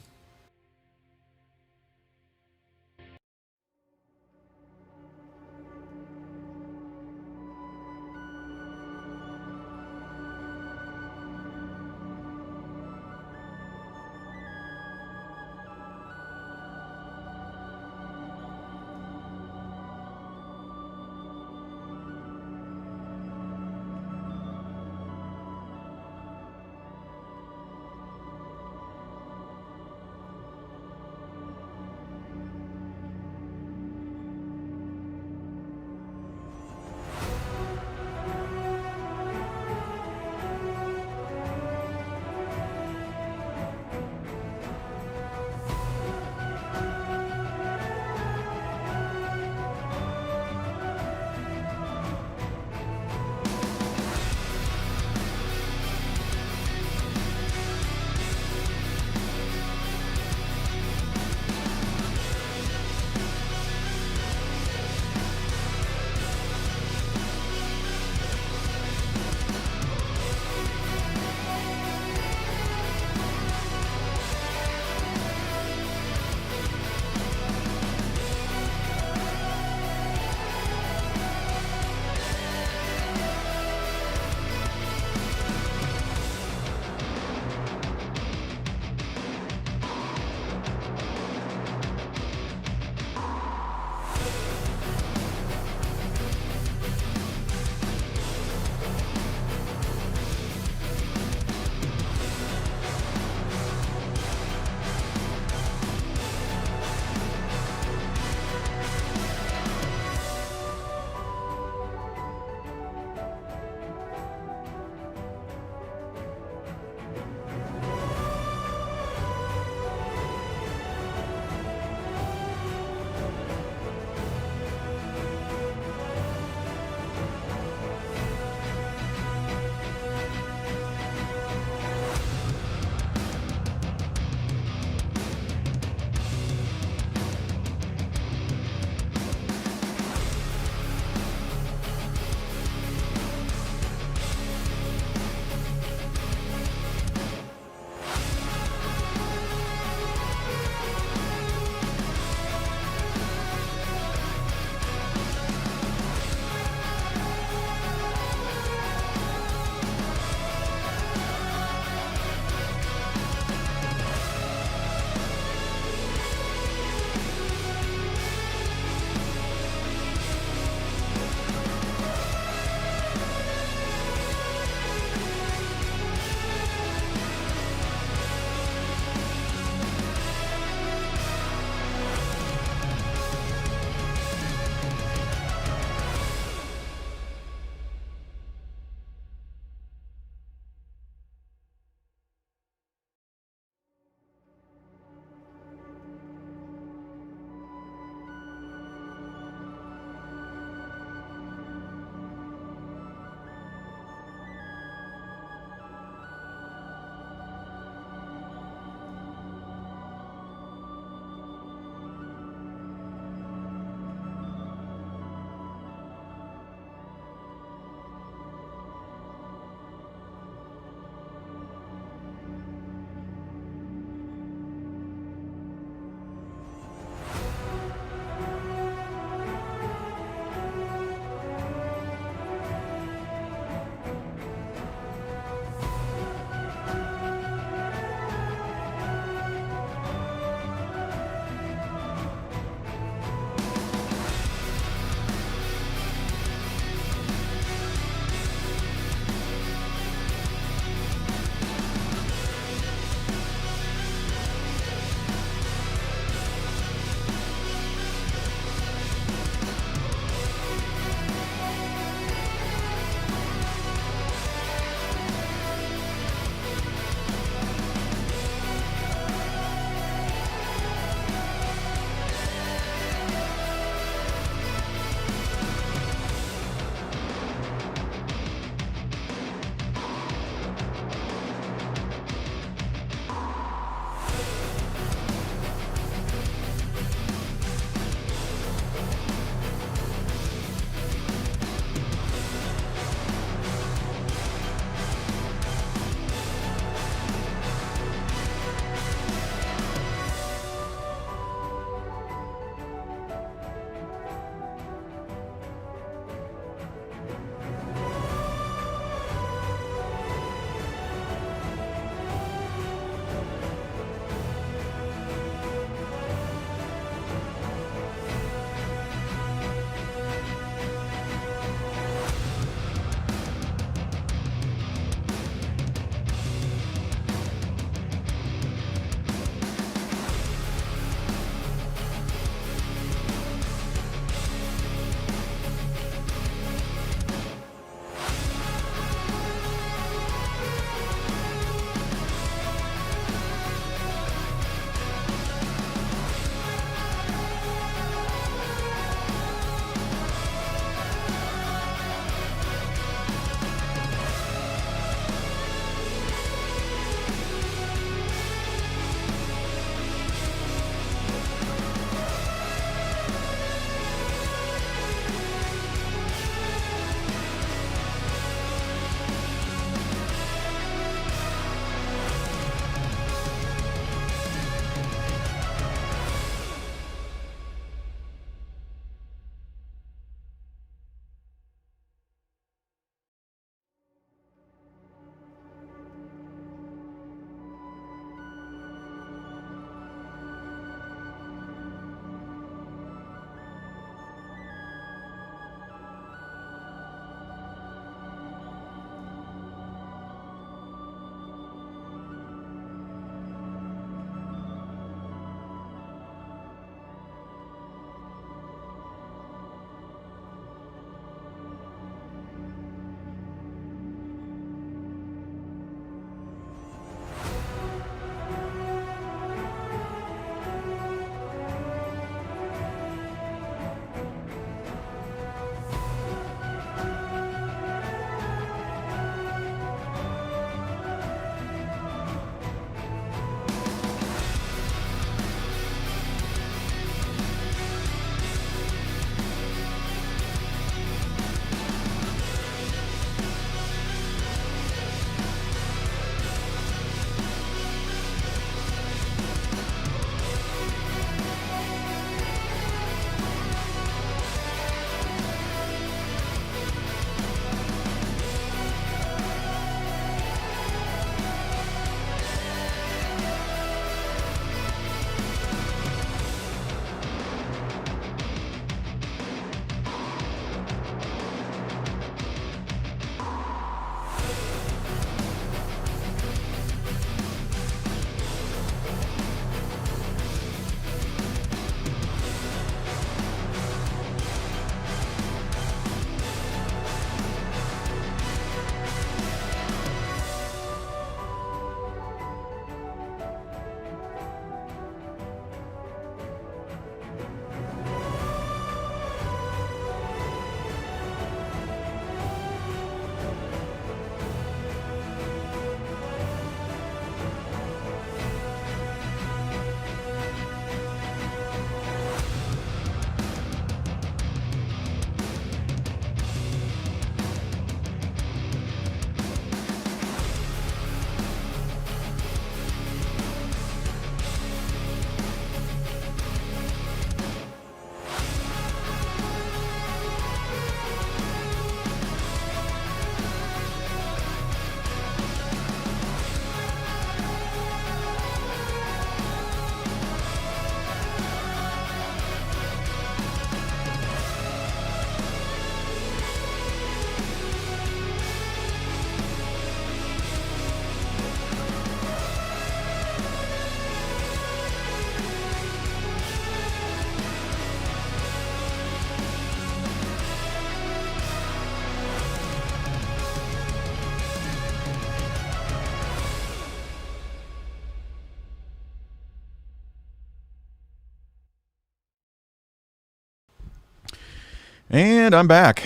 And I'm back.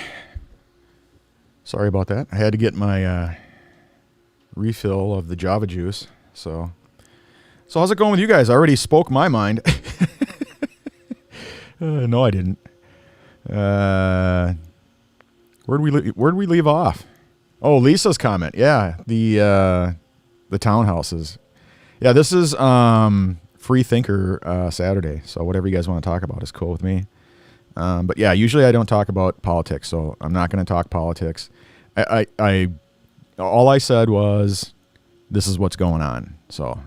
Sorry about that. I had to get my refill of the Java juice. So how's it going with you guys? I already spoke my mind. No, I didn't. Where'd we leave off? Oh, Lisa's comment. Yeah, the townhouses. Yeah, this is Free Thinker Saturday. So whatever you guys want to talk about is cool with me. But yeah, usually I don't talk about politics, so I'm not going to talk politics. All I said was, this is what's going on. So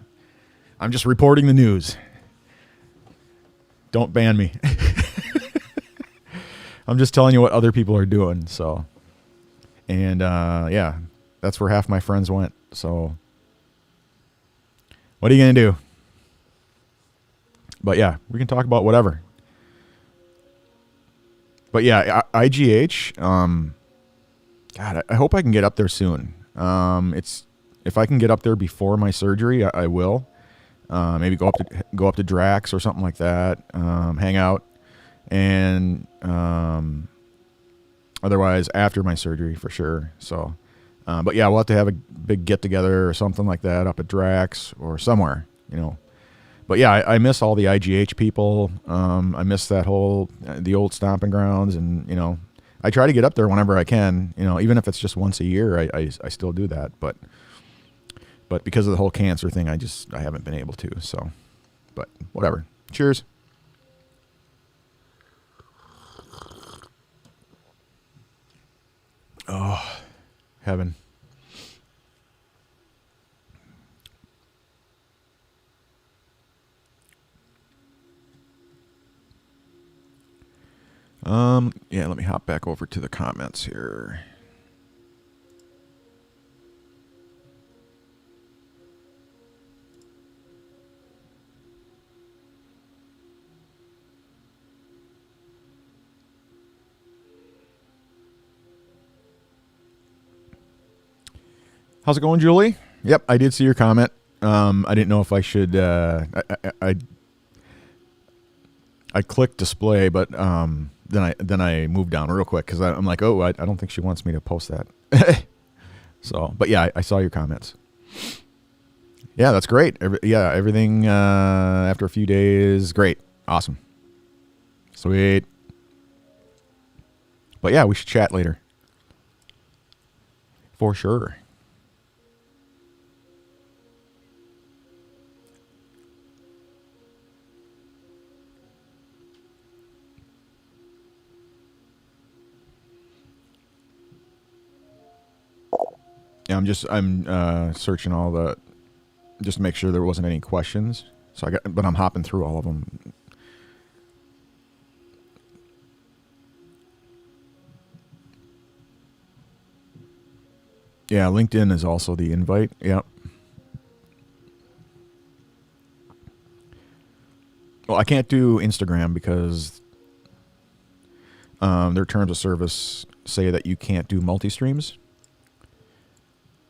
I'm just reporting the news. Don't ban me. I'm just telling you what other people are doing. So, and yeah, that's where half my friends went. So what are you going to do? But yeah, we can talk about whatever. But yeah, IGH, God, I hope I can get up there soon. If I can get up there before my surgery, I will. Maybe go up to Drax or something like that. Hang out, and otherwise after my surgery for sure. So, but yeah, we'll have to have a big get together or something like that up at Drax or somewhere, you know. But yeah, I miss all the IGH people. I miss that the old stomping grounds, and you know, I try to get up there whenever I can. You know, even if it's just once a year, I still do that. But because of the whole cancer thing, I haven't been able to. So, but whatever. Cheers. Oh, heaven. Yeah, let me hop back over to the comments here. How's it going, Julie? Yep, I did see your comment. I didn't know if I should. I clicked display, but then I moved down real quick because I'm like, oh, I don't think she wants me to post that. So, but yeah, I saw your comments. Yeah, that's great. Everything after a few days, great, awesome, sweet. But yeah, we should chat later for sure. Yeah, I'm searching all just to make sure there wasn't any questions. But I'm hopping through all of them. Yeah, LinkedIn is also the invite. Yep. Well, I can't do Instagram because their terms of service say that you can't do multi-streams.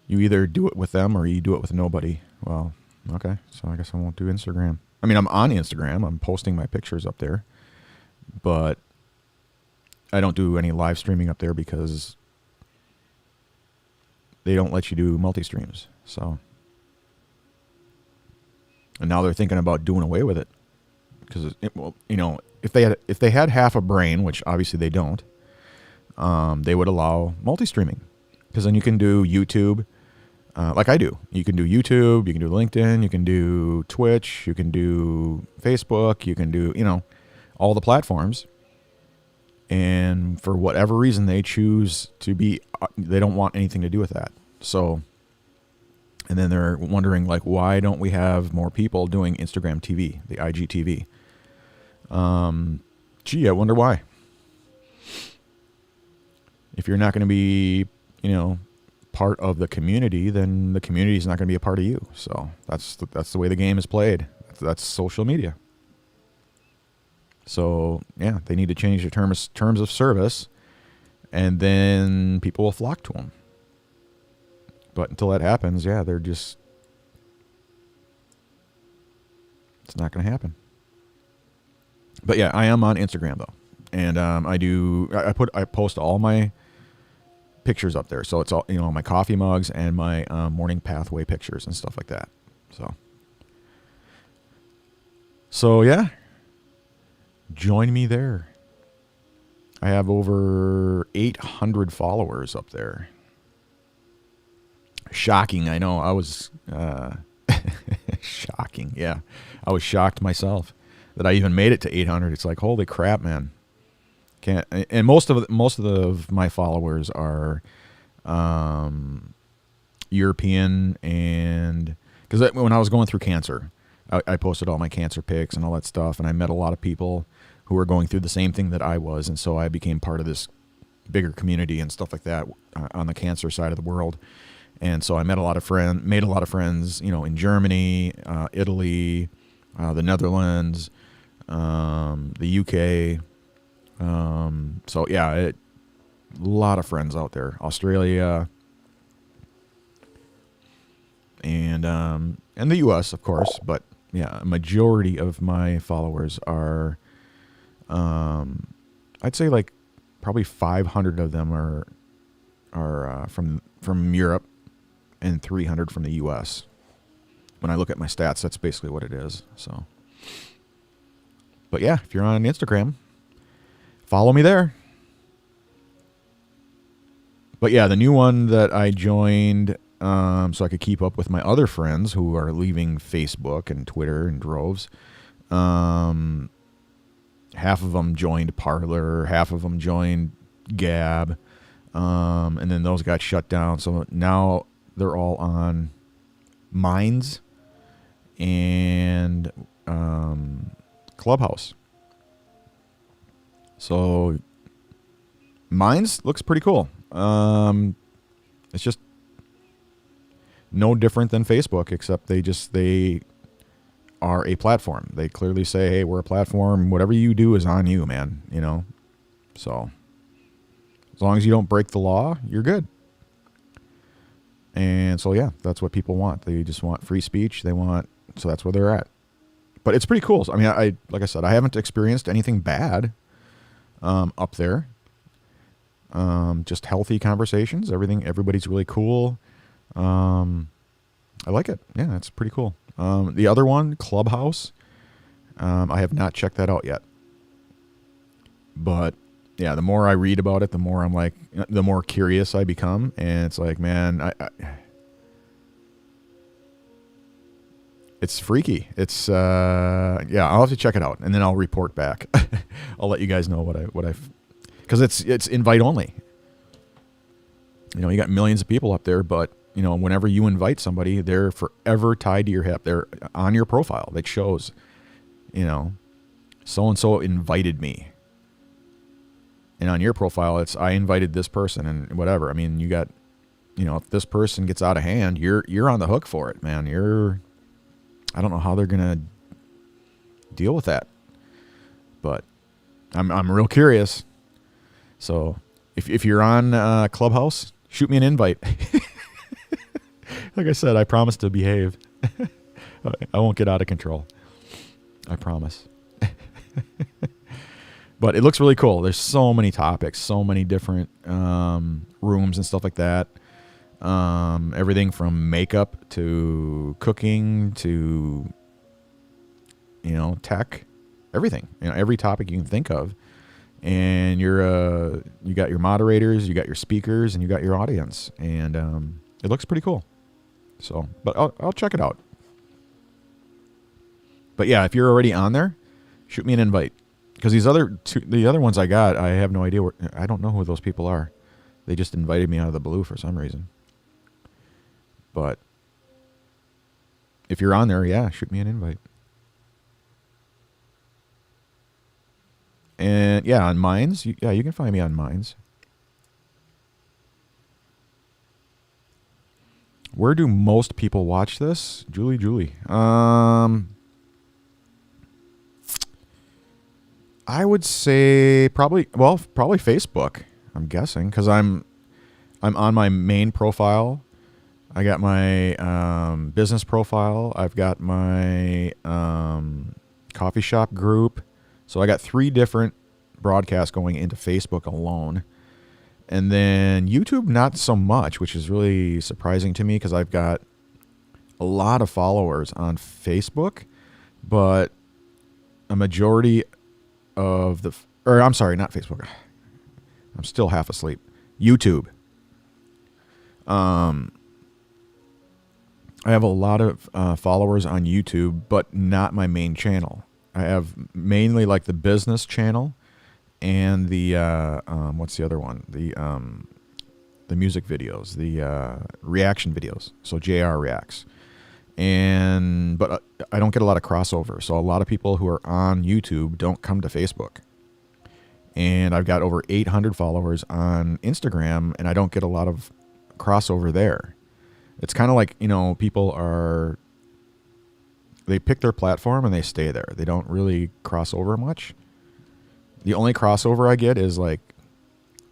You either do it with them or you do it with nobody. Well, okay, so I guess I won't do Instagram. I mean, I'm on Instagram. I'm posting my pictures up there. But I don't do any live streaming up there because they don't let you do multi-streams. So, and now they're thinking about doing away with it. Because, well, you know, if they had half a brain, which obviously they don't, they would allow multi-streaming. Because then you can do YouTube, like I do. You can do YouTube, you can do LinkedIn, you can do Twitch, you can do Facebook, you can do, you know, all the platforms. And for whatever reason, they choose to be, they don't want anything to do with that. So, and then they're wondering, like, why don't we have more people doing Instagram TV, the IGTV? Gee, I wonder why. If you're not going to be, you know, part of the community, then the community is not going to be a part of you. So that's the way the game is played. That's social media. So yeah, they need to change their terms of service, and then people will flock to them. But until that happens, yeah, it's not going to happen. But yeah, I am on Instagram though. And I post all my pictures up there. So it's all, my coffee mugs and my morning pathway pictures and stuff like that. So yeah, join me there. I have over 800 followers up there. Shocking, I know. I was shocking. Yeah, I was shocked myself that I even made it to 800. It's like, holy crap, man! Can't. And most of my followers are European, and because when I was going through cancer, I posted all my cancer pics and all that stuff, and I met a lot of people who were going through the same thing that I was, and so I became part of this bigger community and stuff like that on the cancer side of the world. And so I made a lot of friends, in Germany, Italy, the Netherlands, the UK. So yeah, a lot of friends out there, Australia, and the US, of course. But yeah, a majority of my followers are, I'd say like probably 500 of them are from Europe, and 300 from the US. When I look at my stats, that's basically what it is. So, but yeah, if you're on Instagram, follow me there. But yeah, the new one that I joined, so I could keep up with my other friends who are leaving Facebook and Twitter in droves. Half of them joined Parler, half of them joined Gab, and then those got shut down. So now they're all on Minds and Clubhouse. So Minds looks pretty cool. It's just no different than Facebook, except they are a platform. They clearly say, hey, we're a platform. Whatever you do is on you, man. So as long as you don't break the law, you're good. And so, yeah, that's what people want. They just want free speech. So that's where they're at. But it's pretty cool. I mean, like I said, I haven't experienced anything bad up there. Just healthy conversations. Everybody's really cool. I like it. Yeah, it's pretty cool. The other one, Clubhouse, I have not checked that out yet. But yeah, the more I read about it, the more I'm like, the more curious I become. And it's like, man, it's freaky. It's, yeah, I'll have to check it out and then I'll report back. I'll let you guys know what I've, because it's invite only. You got millions of people up there, but whenever you invite somebody, they're forever tied to your hip. They're on your profile that shows, so-and-so invited me. And on your profile, it's, I invited this person and whatever. I mean, you got, if this person gets out of hand, you're on the hook for it, man. I don't know how they're going to deal with that, but I'm real curious. So if you're on Clubhouse, shoot me an invite. Like I said, I promise to behave. I won't get out of control. I promise. But it looks really cool. There's so many topics, so many different rooms and stuff like that. Everything from makeup to cooking to, tech, everything. Every topic you can think of. And you got your moderators, you got your speakers, and you got your audience. And it looks pretty cool. So, but I'll check it out. But yeah, if you're already on there, shoot me an invite. Because the other ones I got, I have no idea I don't know who those people are. They just invited me out of the blue for some reason. But if you're on there, yeah, shoot me an invite. And yeah, on Minds, you can find me on Minds. Where do most people watch this? Julie. I would say probably Facebook, I'm guessing, because I'm on my main profile. I got my business profile. I've got my coffee shop group. So I got 3 different broadcast going into Facebook alone. And then YouTube, not so much, which is really surprising to me because I've got a lot of followers on Facebook, but a majority of the, or I'm sorry, not Facebook. I'm still half asleep. YouTube. I have a lot of followers on YouTube, but not my main channel. I have mainly like the business channel and the what's the other one? The music videos, the reaction videos. So JR reacts. But I don't get a lot of crossover. So a lot of people who are on YouTube don't come to Facebook. And I've got over 800 followers on Instagram, and I don't get a lot of crossover there. It's kind of like, people they pick their platform and they stay there. They don't really cross over much. The only crossover I get is like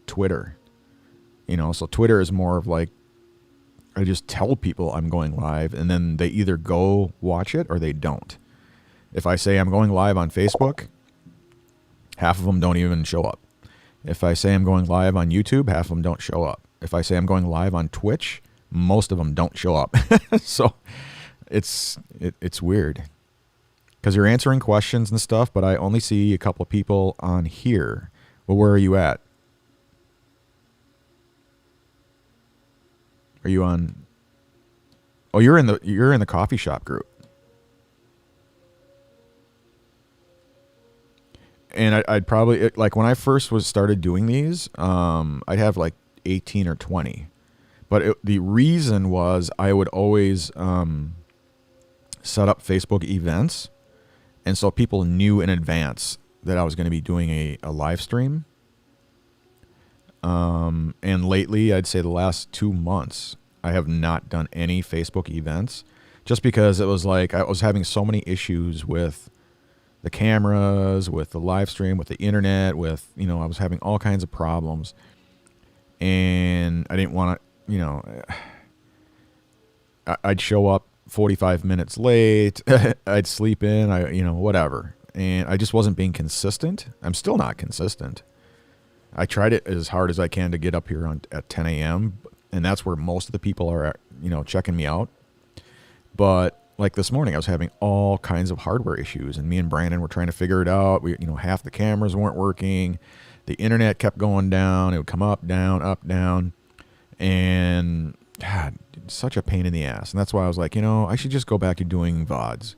Twitter. So Twitter is more of like, I just tell people I'm going live, and then they either go watch it or they don't. If I say I'm going live on Facebook, half of them don't even show up. If I say I'm going live on YouTube, half of them don't show up. If I say I'm going live on Twitch, most of them don't show up. So it's weird because you're answering questions and stuff, but I only see a couple of people on here. Well, where are you at? Are you on? Oh, you're in the coffee shop group. And I'd probably, like when I first started doing these, I'd have like 18 or 20. But the reason was I would always set up Facebook events. And so people knew in advance that I was going to be doing a live stream. And lately, I'd say the last 2 months, I have not done any Facebook events just because it was like I was having so many issues with the cameras, with the live stream, with the internet, with, I was having all kinds of problems. And I didn't want to, I'd show up 45 minutes late. I'd sleep in, whatever. And I just wasn't being consistent. I'm still not consistent. I tried it as hard as I can to get up here at 10 a.m. And that's where most of the people are, checking me out. But like this morning, I was having all kinds of hardware issues, and me and Brandon were trying to figure it out. Half the cameras weren't working. The internet kept going down. It would come up, down. And God, such a pain in the ass. And that's why I was like, I should just go back to doing VODs,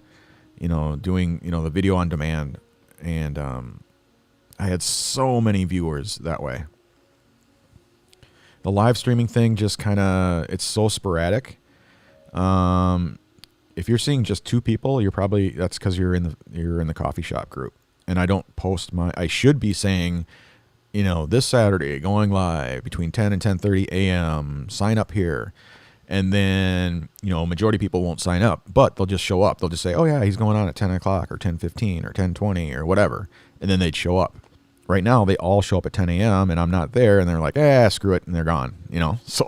doing, the video on demand. And I had so many viewers that way. The live streaming thing just kind of, it's so sporadic. If you're seeing just 2 people, that's because you're in the coffee shop group. And I don't post I should be saying, this Saturday going live between 10 and 10:30 a.m. Sign up here. And then, majority of people won't sign up, but they'll just show up. They'll just say, oh yeah, he's going on at 10 o'clock or 10:15 or 10:20 or whatever. And then they'd show up. Right now, they all show up at 10 a.m. and I'm not there, and they're like, screw it, and they're gone, So,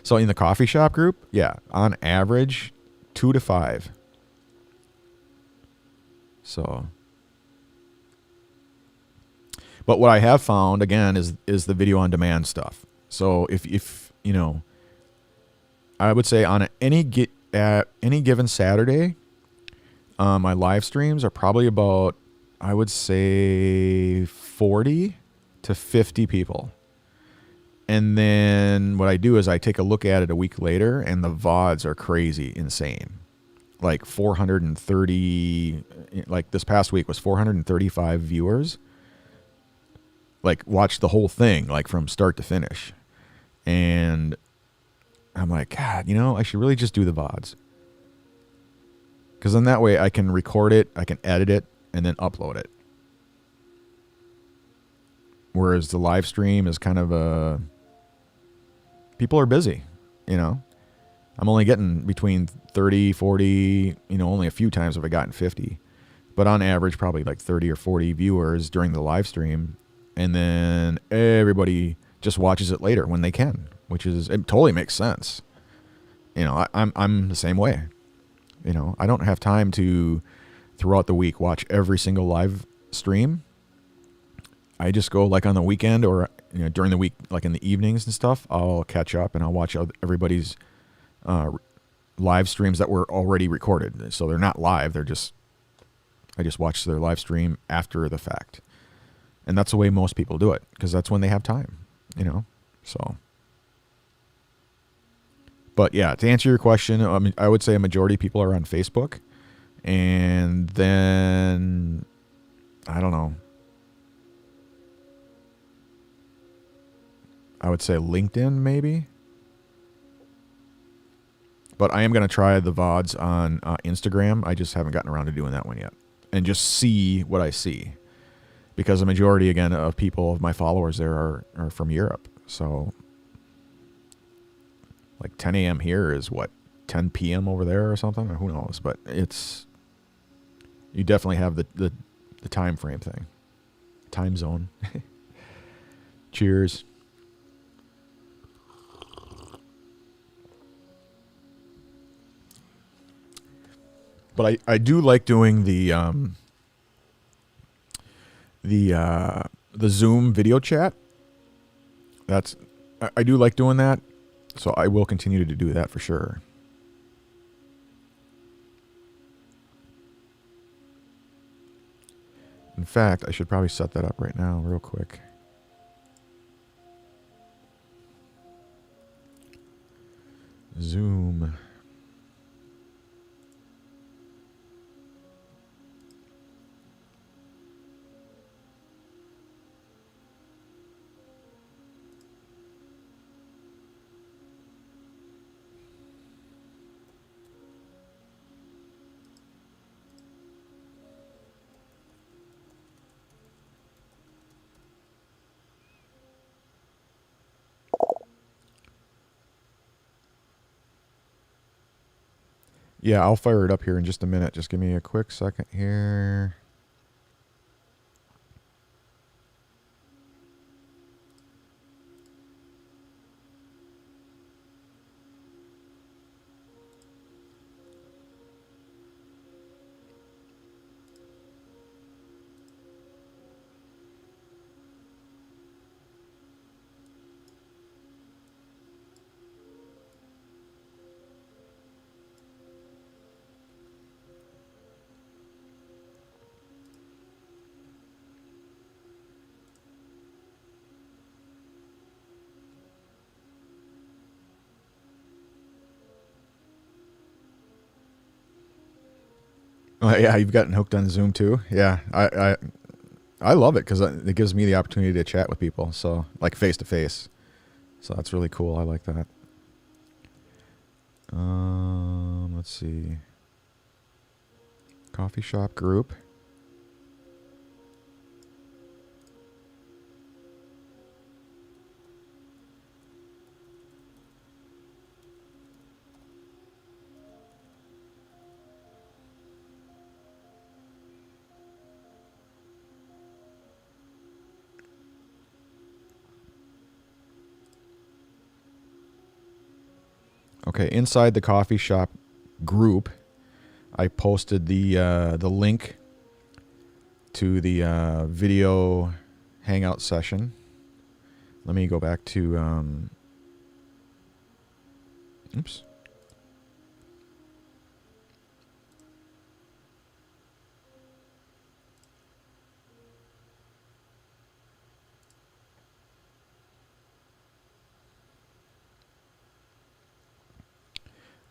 so in the coffee shop group, yeah, on average, 2 to 5. So, but what I have found again is the video on demand stuff. So if I would say on at any given Saturday, my live streams are probably about, I would say 40 to 50 people. And then what I do is I take a look at it a week later, and the VODs are crazy insane. Like 430, like this past week was 435 viewers. Like watched the whole thing, like from start to finish. And I'm like, God, I should really just do the VODs. Because then that way I can record it, I can edit it, and then upload it. Whereas the live stream is kind of people are busy, I'm only getting between 30, 40, only a few times have I gotten 50. But on average, probably like 30 or 40 viewers during the live stream. And then everybody just watches it later when they can, it totally makes sense. I'm the same way. I don't have time to throughout the week watch every single live stream. I just go like on the weekend or during the week, like in the evenings and stuff. I'll catch up and I'll watch everybody's live streams that were already recorded. So they're not live. I just watch their live stream after the fact. And that's the way most people do it because that's when they have time, so. But yeah, to answer your question, I would say a majority of people are on Facebook. And then, I don't know. I would say LinkedIn maybe. But I am going to try the VODs on Instagram. I just haven't gotten around to doing that one yet. And just see what I see. Because the majority, again, of people, of my followers there are from Europe. So, like 10 a.m. here is what, 10 p.m. over there or something? Or who knows? But you definitely have the time frame thing. Time zone. Cheers. But I do like doing the Zoom video chat. I do like doing that, so I will continue to do that for sure. In fact, I should probably set that up right now real quick. Zoom. Yeah, I'll fire it up here in just a minute. Just give me a quick second here. Yeah, you've gotten hooked on Zoom too. Yeah, I love it because it gives me the opportunity to chat with people. So like face to face. So that's really cool. I like that. Let's see. Coffee shop group. Okay, inside the coffee shop group, I posted the link to the video Hangout session. Let me go back to oops.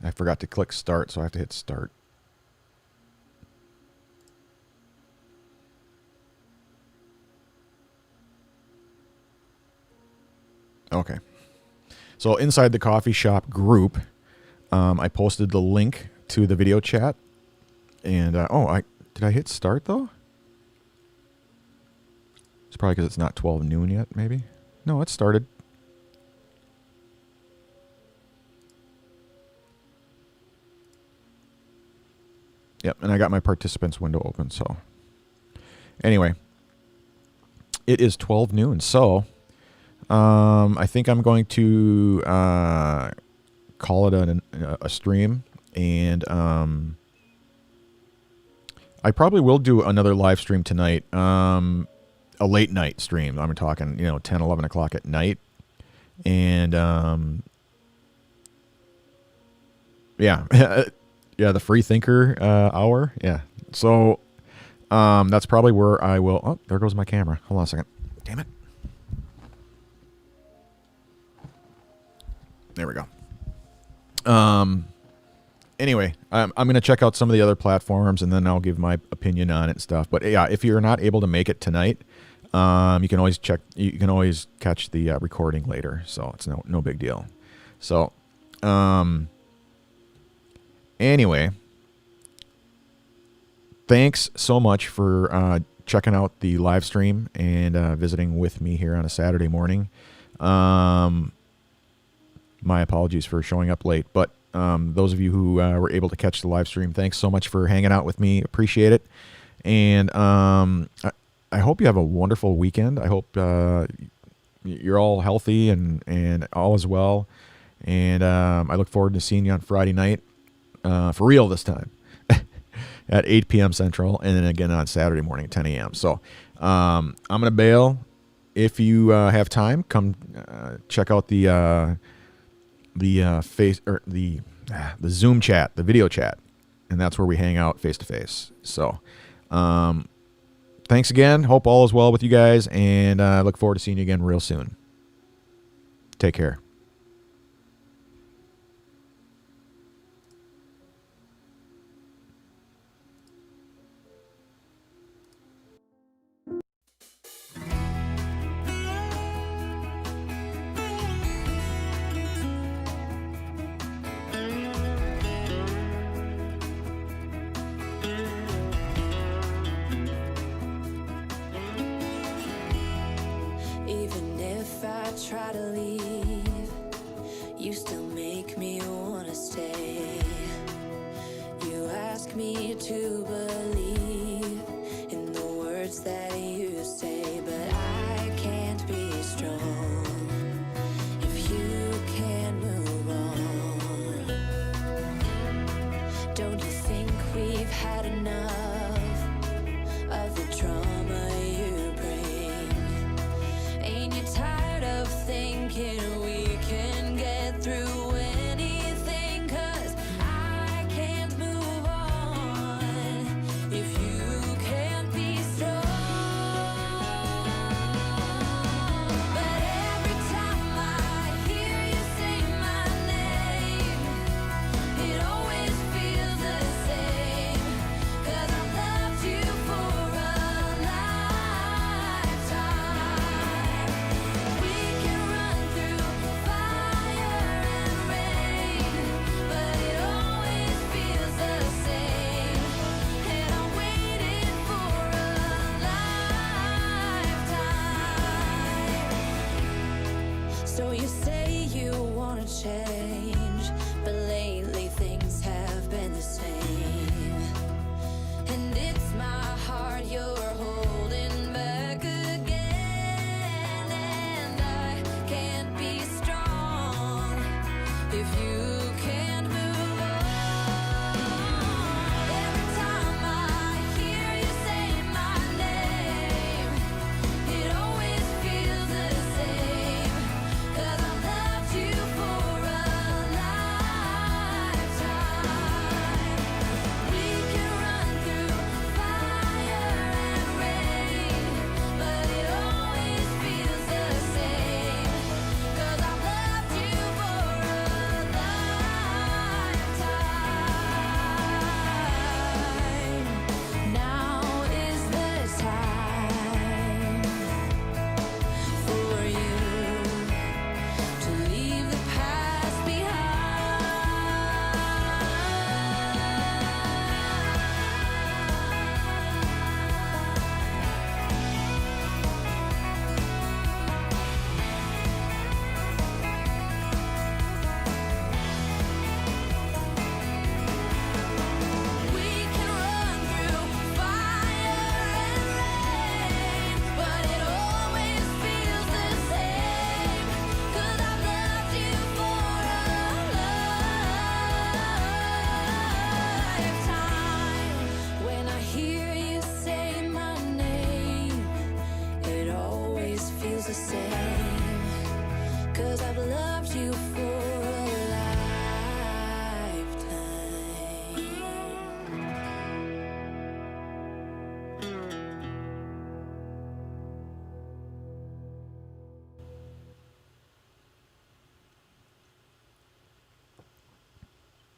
I forgot to click start, so I have to hit start. Okay. So inside the coffee shop group, I posted the link to the video chat. And, did I hit start, though? It's probably because it's not 12 noon yet, maybe. No, it started. Yep, and I got my participants window open, so. Anyway, it is 12 noon, so I think I'm going to call it a stream, and I probably will do another live stream tonight. a late night stream. I'm talking, 10, 11 o'clock at night. And, yeah, yeah, the free thinker hour. Yeah. So that's probably where I will. Oh, there goes my camera. Hold on a second. Damn it. There we go. Anyway, I'm going to check out some of the other platforms, and then I'll give my opinion on it and stuff. But yeah, if you're not able to make it tonight, you can always check. You can always catch the recording later, so it's no big deal. So, anyway, thanks so much for checking out the live stream and visiting with me here on a Saturday morning. My apologies for showing up late, but those of you who were able to catch the live stream, thanks so much for hanging out with me. Appreciate it. And I hope you have a wonderful weekend. I hope you're all healthy and all is well. And I look forward to seeing you on Friday night, for real this time, at 8 p.m. Central, and then again on Saturday morning at 10 a.m. So I'm going to bail. If you have time, come check out the Zoom chat, the video chat, and that's where we hang out face to face. So, thanks again. Hope all is well with you guys, and look forward to seeing you again real soon. Take care. Even if I try to leave, you still make me wanna stay. You ask me to believe in the words that you say, but I can't be strong if you can't move on. Don't you think we've had enough of the drama you bring? Ain't you tired of thinking we can get through anything? 'Cause I can't move on if you can't be strong. But every time I hear you say my name, it always feels the same. 'Cause I loved you for a lifetime. We can run through fire and rain, but it always feels the same. And I waited for a lifetime. So you say you wanna change,